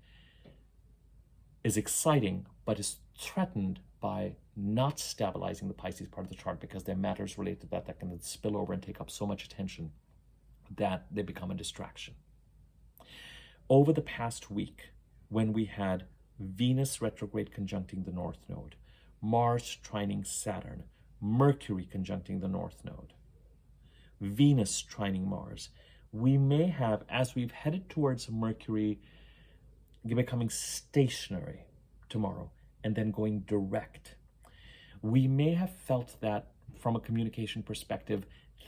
is exciting, but is threatened by not stabilizing the Pisces part of the chart, because there are matters related to that can spill over and take up so much attention that they become a distraction. Over the past week, when we had Venus retrograde conjuncting the North Node, Mars trining Saturn, Mercury conjuncting the North Node, Venus trining Mars, we may have, as we've headed towards Mercury becoming stationary tomorrow and then going direct, we may have felt that from a communication perspective,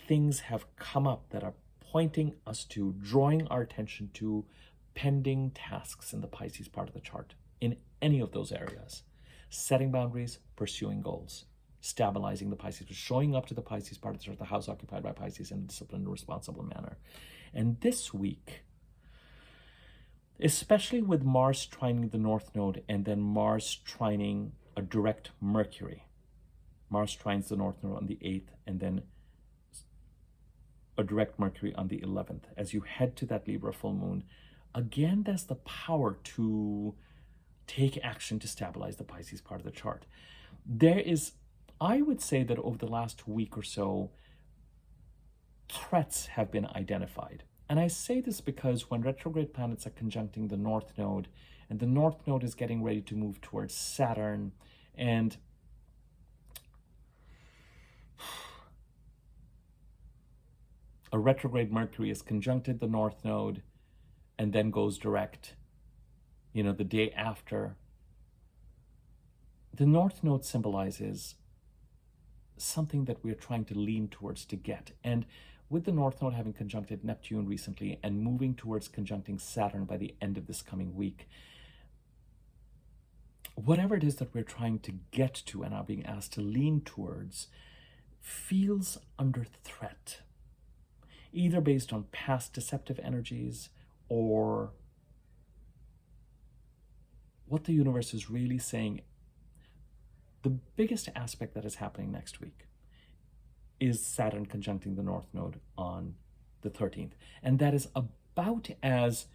things have come up that are pointing us to, drawing our attention to pending tasks in the Pisces part of the chart, in any of those areas. Setting boundaries, pursuing goals, stabilizing the Pisces, showing up to the Pisces part of the chart, the house occupied by Pisces, in a disciplined, responsible manner. And this week, especially with Mars trining the North Node and then Mars trining a direct Mercury. Mars trines the North Node on the 8th and then a direct Mercury on the 11th. As you head to that Libra full moon, again, there's the power to take action to stabilize the Pisces part of the chart. There is, I would say that over the last week or so, threats have been identified. And I say this because when retrograde planets are conjuncting the North Node, and the North Node is getting ready to move towards Saturn, and a retrograde Mercury is conjuncted the North Node and then goes direct, the day after. The North Node symbolizes something that we're trying to lean towards to get. And with the North Node having conjuncted Neptune recently and moving towards conjuncting Saturn by the end of this coming week, whatever it is that we're trying to get to and are being asked to lean towards feels under threat, either based on past deceptive energies or what the universe is really saying. The biggest aspect that is happening next week is Saturn conjuncting the North Node on the 13th. And that is about as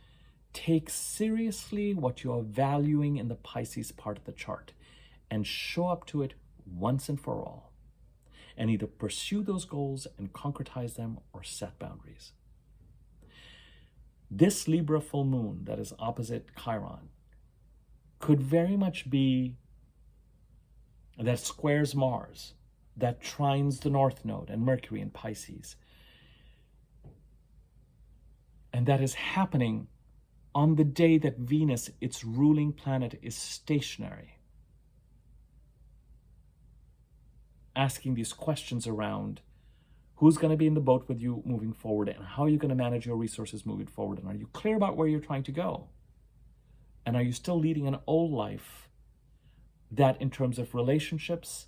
take seriously what you are valuing in the Pisces part of the chart and show up to it once and for all. And either pursue those goals and concretize them or set boundaries. This Libra full moon that is opposite Chiron could very much be that squares Mars, that trines the North Node and Mercury in Pisces, And that is happening on the day that Venus, its ruling planet, is stationary. Asking these questions around who's going to be in the boat with you moving forward, and how are you going to manage your resources moving forward, and are you clear about where you're trying to go? And are you still leading an old life that, in terms of relationships,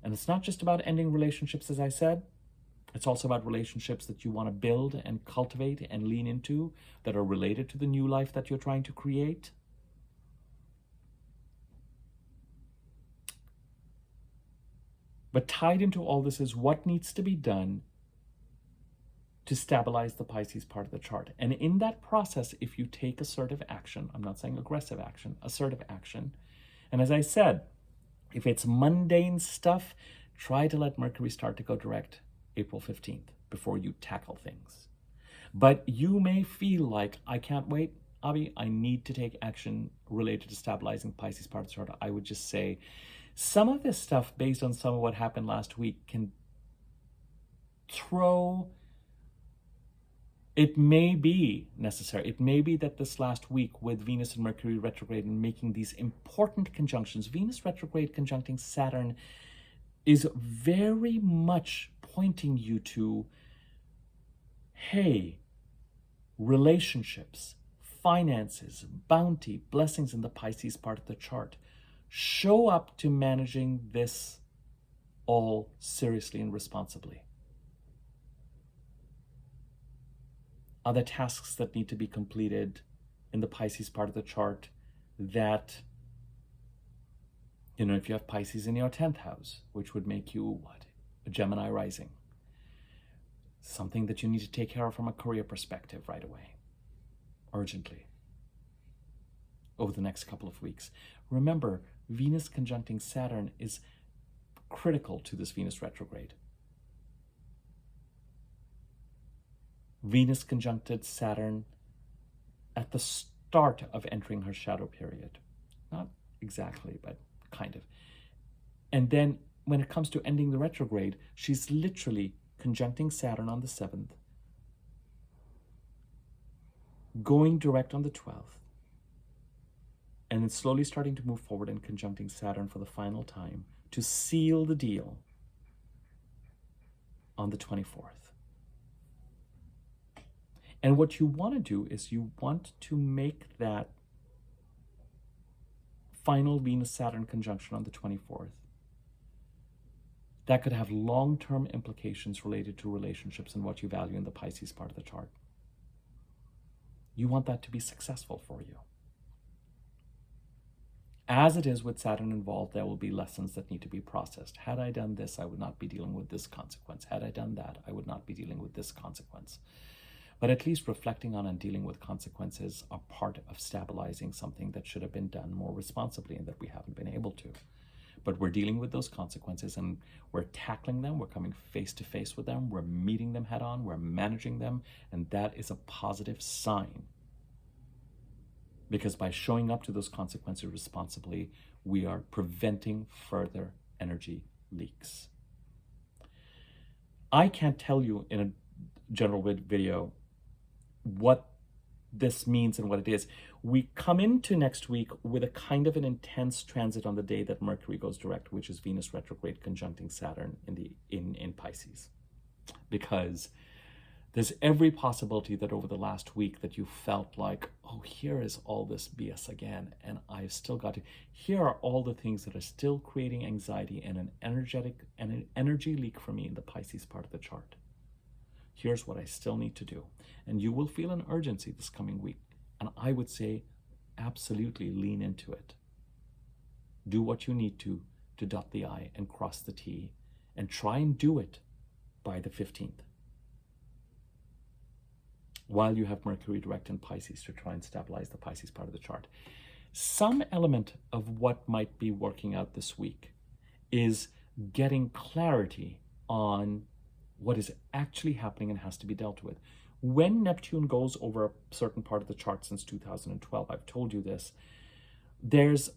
and it's not just about ending relationships, as I said, it's also about relationships that you want to build and cultivate and lean into that are related to the new life that you're trying to create. But tied into all this is what needs to be done to stabilize the Pisces part of the chart. And in that process, if you take assertive action, I'm not saying aggressive action, assertive action. And as I said, if it's mundane stuff, try to let Mercury start to go direct April 15th before you tackle things. But you may feel like, I can't wait, Abhi, I need to take action related to stabilizing Pisces part of the chart. I would just say, some of this stuff, based on some of what happened last week, can throw... It may be necessary. It may be that this last week, with Venus and Mercury retrograde and making these important conjunctions, Venus retrograde conjuncting Saturn is very much pointing you to, hey, relationships, finances, bounty, blessings in the Pisces part of the chart. Show up to managing this all seriously and responsibly. Other tasks that need to be completed in the Pisces part of the chart that, you know, if you have Pisces in your 10th house, which would make you what? A Gemini rising. Something that you need to take care of from a career perspective right away, urgently, over the next couple of weeks. Remember, Venus conjuncting Saturn is critical to this Venus retrograde. Venus conjuncted Saturn at the start of entering her shadow period. Not exactly, but kind of. And then when it comes to ending the retrograde, she's literally conjuncting Saturn on the 7th, going direct on the 12th, and then slowly starting to move forward and conjuncting Saturn for the final time to seal the deal on the 24th. And what you want to do is you want to make that final Venus-Saturn conjunction on the 24th that could have long-term implications related to relationships and what you value in the Pisces part of the chart. You want that to be successful for you. As it is with Saturn involved, there will be lessons that need to be processed. Had I done this, I would not be dealing with this consequence. Had I done that, I would not be dealing with this consequence. But at least reflecting on and dealing with consequences are part of stabilizing something that should have been done more responsibly and that we haven't been able to. But we're dealing with those consequences and we're tackling them. We're coming face to face with them. We're meeting them head on. We're managing them. And that is a positive sign. Because by showing up to those consequences responsibly, we are preventing further energy leaks. I can't tell you in a general video what this means and what it is. We come into next week with a kind of an intense transit on the day that Mercury goes direct, which is Venus retrograde conjuncting Saturn in Pisces. Because there's every possibility that over the last week that you felt like, oh, here is all this BS again, and I've still got to, here are all the things that are still creating anxiety and an energy leak for me in the Pisces part of the chart. Here's what I still need to do. And you will feel an urgency this coming week. And I would say, absolutely lean into it. Do what you need to dot the I and cross the T, and try and do it by the 15th. While you have Mercury direct in Pisces to try and stabilize the Pisces part of the chart. Some element of what might be working out this week is getting clarity on what is actually happening and has to be dealt with. When Neptune goes over a certain part of the chart since 2012, I've told you this, there's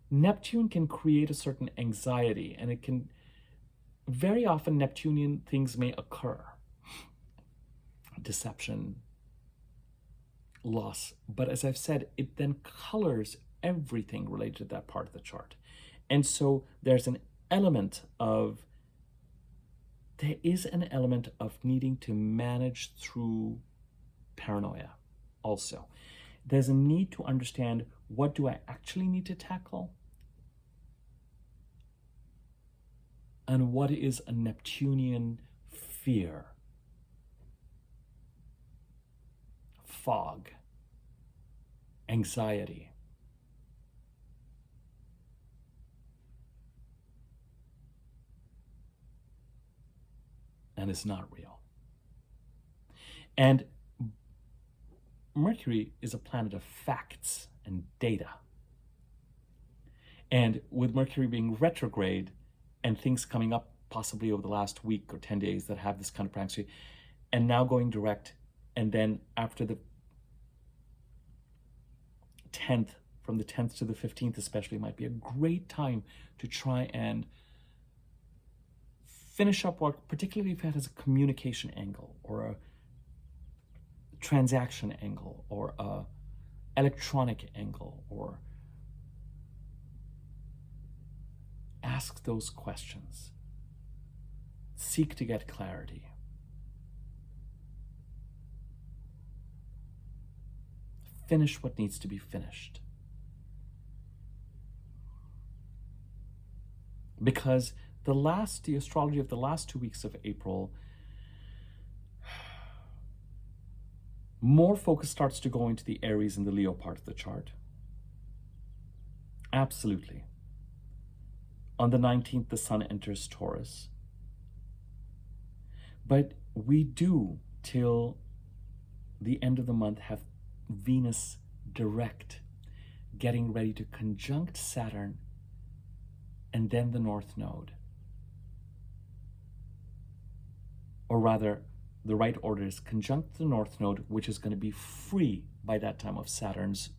Neptune can create a certain anxiety, and it can very often Neptunian things may occur. Deception, loss. But as I've said, it then colors everything related to that part of the chart. And so there is an element of needing to manage through paranoia also. There's a need to understand, what do I actually need to tackle? And what is a Neptunian fear? Fog, anxiety. And it's not real. And Mercury is a planet of facts and data. And with Mercury being retrograde and things coming up possibly over the last week or 10 days that have this kind of praxis, and now going direct, and then after the 10th, from the 10th to the 15th especially, might be a great time to try and finish up work, particularly if it has a communication angle or a transaction angle or a electronic angle, or ask those questions. Seek to get clarity. Finish what needs to be finished. Because the astrology of the last 2 weeks of April, more focus starts to go into the Aries and the Leo part of the chart. Absolutely. On the 19th, the Sun enters Taurus. But we do, till the end of the month, have Venus direct, getting ready to conjunct Saturn and then the North Node. Or rather, the right order is conjunct the North Node, which is going to be free by that time of Saturn's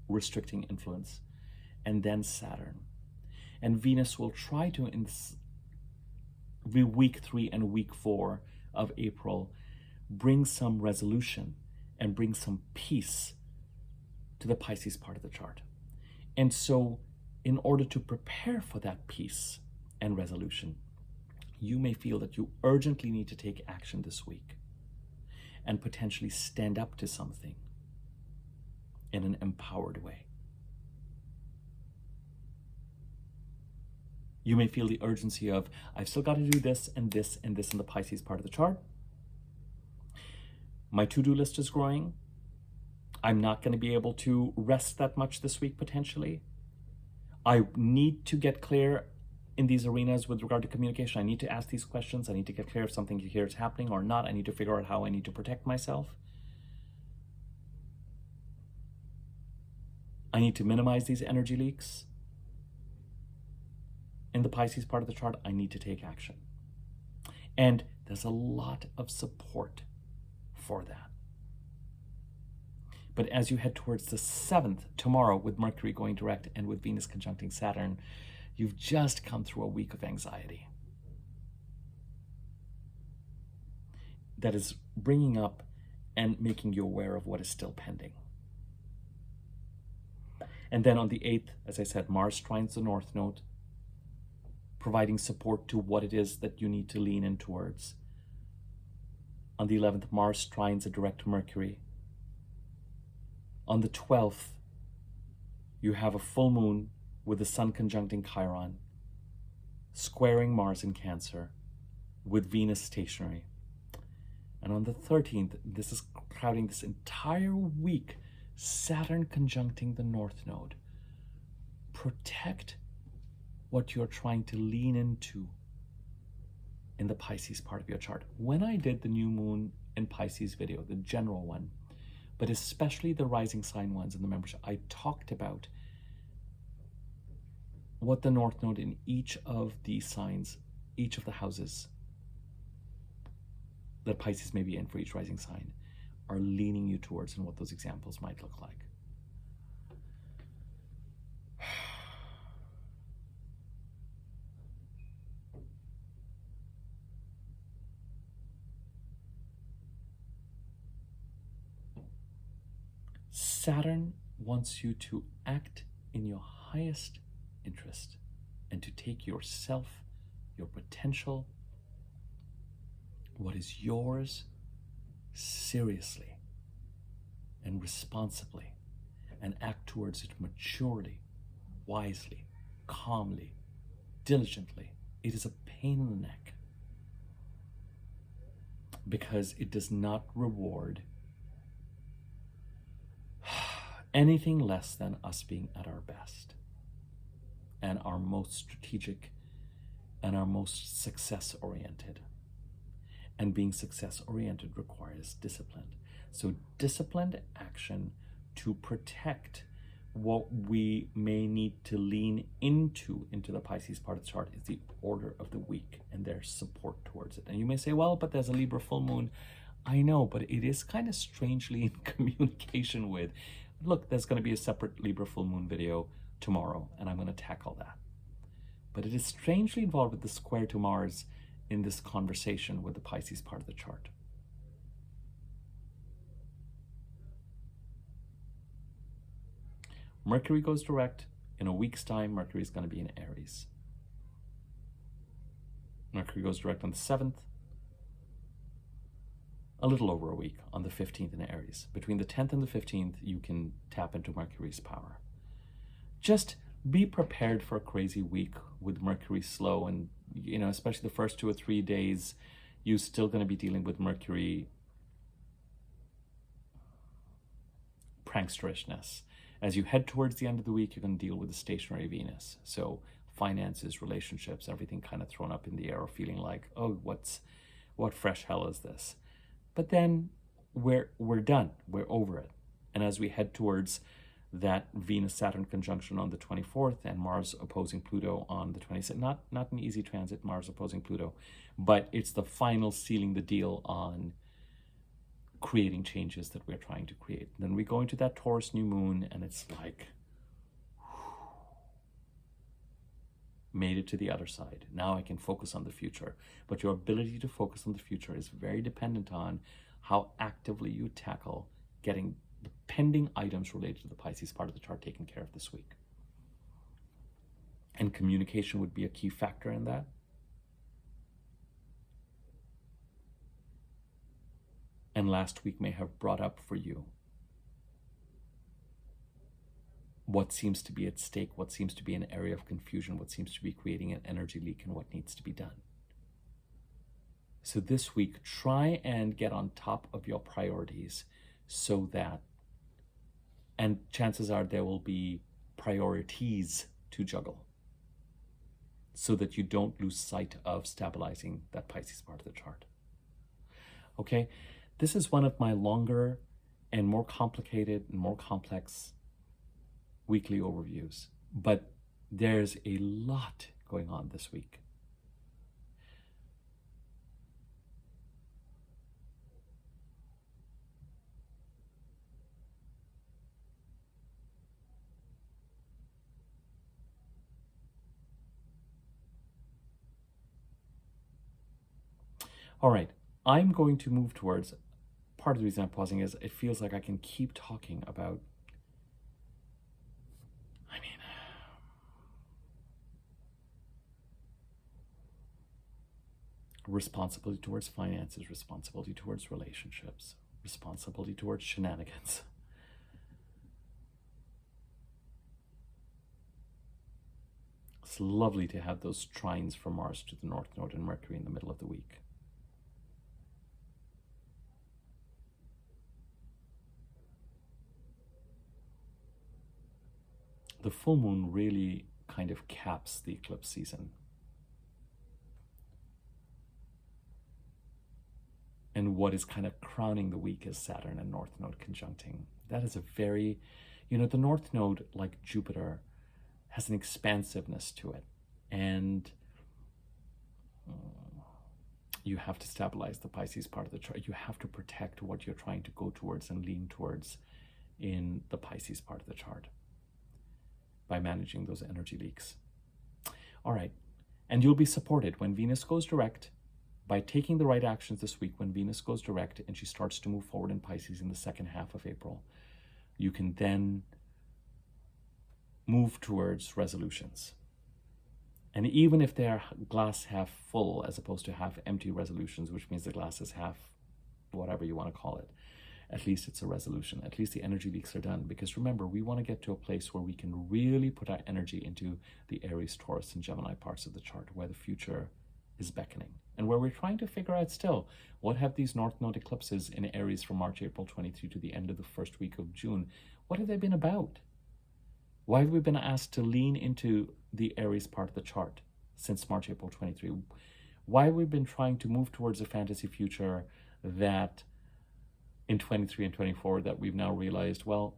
restricting influence, and then Saturn. And Venus will try to, in week 3 and week 4 of April, bring some resolution and bring some peace to the Pisces part of the chart. And so, in order to prepare for that peace and resolution, you may feel that you urgently need to take action this week and potentially stand up to something in an empowered way. You may feel the urgency of, I've still got to do this and this and this in the Pisces part of the chart. My to-do list is growing. I'm not going to be able to rest that much this week potentially. I need to get clear in these arenas with regard to communication. I need to ask these questions. I need to get clear if something here is happening or not. I need to figure out how I need to protect myself. I need to minimize these energy leaks. In the Pisces part of the chart, I need to take action. And there's a lot of support for that. But as you head towards the 7th, tomorrow, with Mercury going direct and with Venus conjuncting Saturn, you've just come through a week of anxiety that is bringing up and making you aware of what is still pending. And then on the 8th, as I said, Mars trines the North Node, providing support to what it is that you need to lean in towards. On the 11th, Mars trines a direct Mercury. On the 12th, you have a full moon with the Sun conjuncting Chiron, squaring Mars in Cancer, with Venus stationary. And on the 13th, this is crowding this entire week, Saturn conjuncting the North Node. Protect what you're trying to lean into in the Pisces part of your chart. When I did the new moon in Pisces video, the general one, but especially the rising sign ones in the membership, I talked about what the North Node in each of these signs, each of the houses that Pisces may be in for each rising sign, are leaning you towards, and what those examples might look like. Saturn wants you to act in your highest interest and to take yourself, your potential, what is yours, seriously and responsibly, and act towards it maturely, wisely, calmly, diligently. It is a pain in the neck because it does not reward anything less than us being at our best and our most strategic and our most success-oriented. And being success-oriented requires discipline. So disciplined action to protect what we may need to lean into the Pisces part of the chart is the order of the week and their support towards it. And you may say, well, but there's a Libra full moon. I know, but it is kind of strangely in communication with, look, there's going to be a separate Libra full moon video tomorrow, and I'm going to tackle that. But it is strangely involved with the square to Mars in this conversation with the Pisces part of the chart. Mercury goes direct. In a week's time, Mercury is going to be in Aries. Mercury goes direct on the 7th. A little over a week, on the 15th in Aries. Between the 10th and the 15th, you can tap into Mercury's power. Just be prepared for a crazy week with Mercury slow, and especially the first 2 or 3 days, you're still going to be dealing with Mercury pranksterishness. As you head towards the end of the week, you're going to deal with the stationary Venus. So finances, relationships, everything kind of thrown up in the air, or feeling like, oh, what fresh hell is this? But then we're done. We're over it. And as we head towards that Venus-Saturn conjunction on the 24th and Mars opposing Pluto on the 26th, not an easy transit, Mars opposing Pluto, but it's the final sealing the deal on creating changes that we're trying to create. Then we go into that Taurus new moon, and it's like, made it to the other side. Now I can focus on the future. But your ability to focus on the future is very dependent on how actively you tackle getting the pending items related to the Pisces part of the chart taken care of this week. And communication would be a key factor in that. And last week may have brought up for you what seems to be at stake, what seems to be an area of confusion, what seems to be creating an energy leak, and what needs to be done. So this week, try and get on top of your priorities so that, and chances are there will be priorities to juggle so that you don't lose sight of stabilizing that Pisces part of the chart. Okay? This is one of my longer and more complicated and more complex weekly overviews, but there's a lot going on this week. All right, I'm going to move towards, part of the reason I'm pausing is it feels like I can keep talking about, responsibility towards finances, responsibility towards relationships, responsibility towards shenanigans. It's lovely to have those trines from Mars to the North Node and Mercury in the middle of the week. The full moon really kind of caps the eclipse season. And what is kind of crowning the week is Saturn and North Node conjuncting. That is a very, the North Node, like Jupiter, has an expansiveness to it. And you have to stabilize the Pisces part of the chart. You have to protect what you're trying to go towards and lean towards in the Pisces part of the chart by managing those energy leaks. All right. And you'll be supported when Venus goes direct. By taking the right actions this week, when Venus goes direct and she starts to move forward in Pisces in the second half of April, you can then move towards resolutions. And even if they're glass half full as opposed to half empty resolutions, which means the glass is half whatever you want to call it, at least it's a resolution. At least the energy leaks are done. Because remember, we want to get to a place where we can really put our energy into the Aries, Taurus, and Gemini parts of the chart, where the future is beckoning. And where we're trying to figure out still, what have these North Node eclipses in Aries from March, April 23 to the end of the first week of June, what have they been about? Why have we been asked to lean into the Aries part of the chart since March, April 23? Why have we been trying to move towards a fantasy future that in 23 and 24 that we've now realized, well,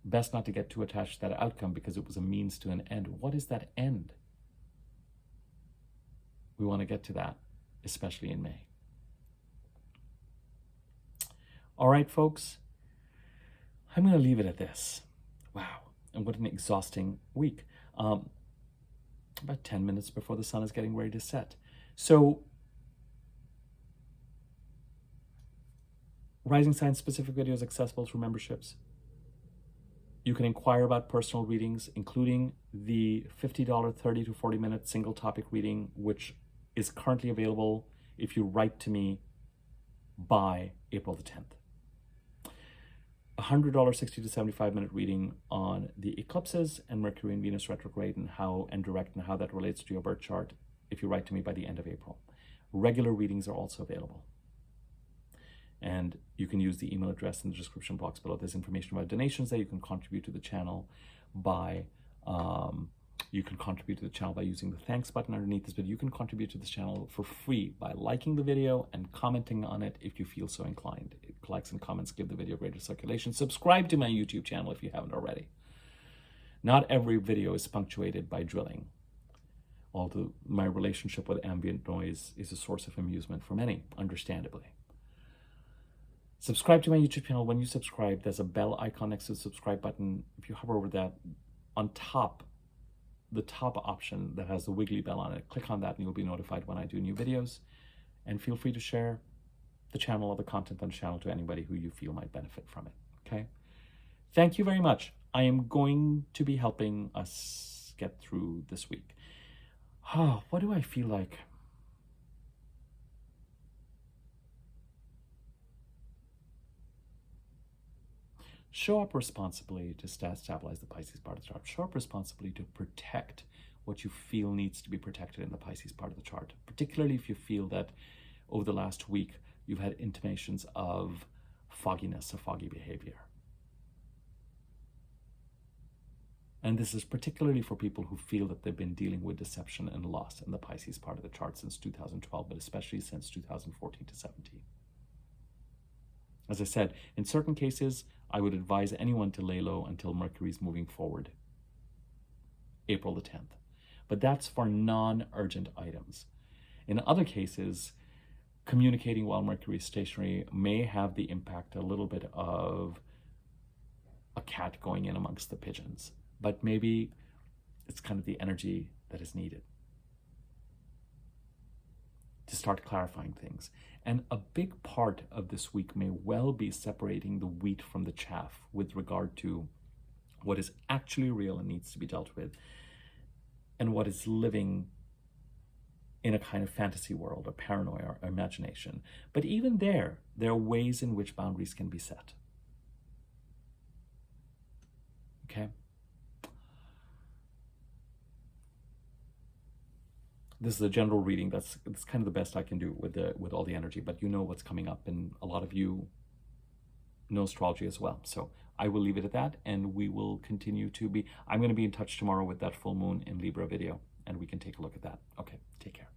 best not to get too attached to that outcome because it was a means to an end. What is that end? We want to get to that, especially in May. All right, folks, I'm going to leave it at this. Wow. And what an exhausting week. About 10 minutes before the sun is getting ready to set. So, Rising Sign specific videos accessible through memberships. You can inquire about personal readings, including the $50 30 to 40 minute single topic reading, which is currently available if you write to me by April the 10th. $100 60 to 75 minute reading on the eclipses and Mercury and Venus retrograde and how that relates to your birth chart if you write to me by the end of April. Regular readings are also available. And you can use the email address in the description box below. There's information about donations that you can contribute to the channel by using the thanks button underneath this video. You can contribute to this channel for free by liking the video and commenting on it if you feel so inclined. Likes and comments give the video greater circulation. Subscribe to my YouTube channel if you haven't already. Not every video is punctuated by drilling, although my relationship with ambient noise is a source of amusement for many, understandably. Subscribe to my YouTube channel. When you subscribe, there's a bell icon next to the subscribe button. If you hover over that, on top, the top option that has the wiggly bell on it, click on that and you'll be notified when I do new videos. And feel free to share the channel or the content on the channel to anybody who you feel might benefit from it, okay? Thank you very much. I am going to be helping us get through this week. Oh, what do I feel like? Show up responsibly to stabilize the Pisces part of the chart. Show up responsibly to protect what you feel needs to be protected in the Pisces part of the chart, particularly if you feel that over the last week you've had intimations of fogginess, of foggy behavior. And this is particularly for people who feel that they've been dealing with deception and loss in the Pisces part of the chart since 2012, but especially since 2014 to 17. As I said, in certain cases, I would advise anyone to lay low until Mercury is moving forward, April the 10th. But that's for non-urgent items. In other cases, communicating while Mercury is stationary may have the impact a little bit of a cat going in amongst the pigeons, but maybe it's kind of the energy that is needed to start clarifying things. And a big part of this week may well be separating the wheat from the chaff with regard to what is actually real and needs to be dealt with and what is living in a kind of fantasy world or paranoia or imagination. But even there are ways in which boundaries can be set. Okay? This is a general reading. That's kind of the best I can do with all the energy, but you know what's coming up, and a lot of you know astrology as well. So I will leave it at that, and we will continue to be, I'm going to be in touch tomorrow with that full moon in Libra video, and we can take a look at that. Okay, take care.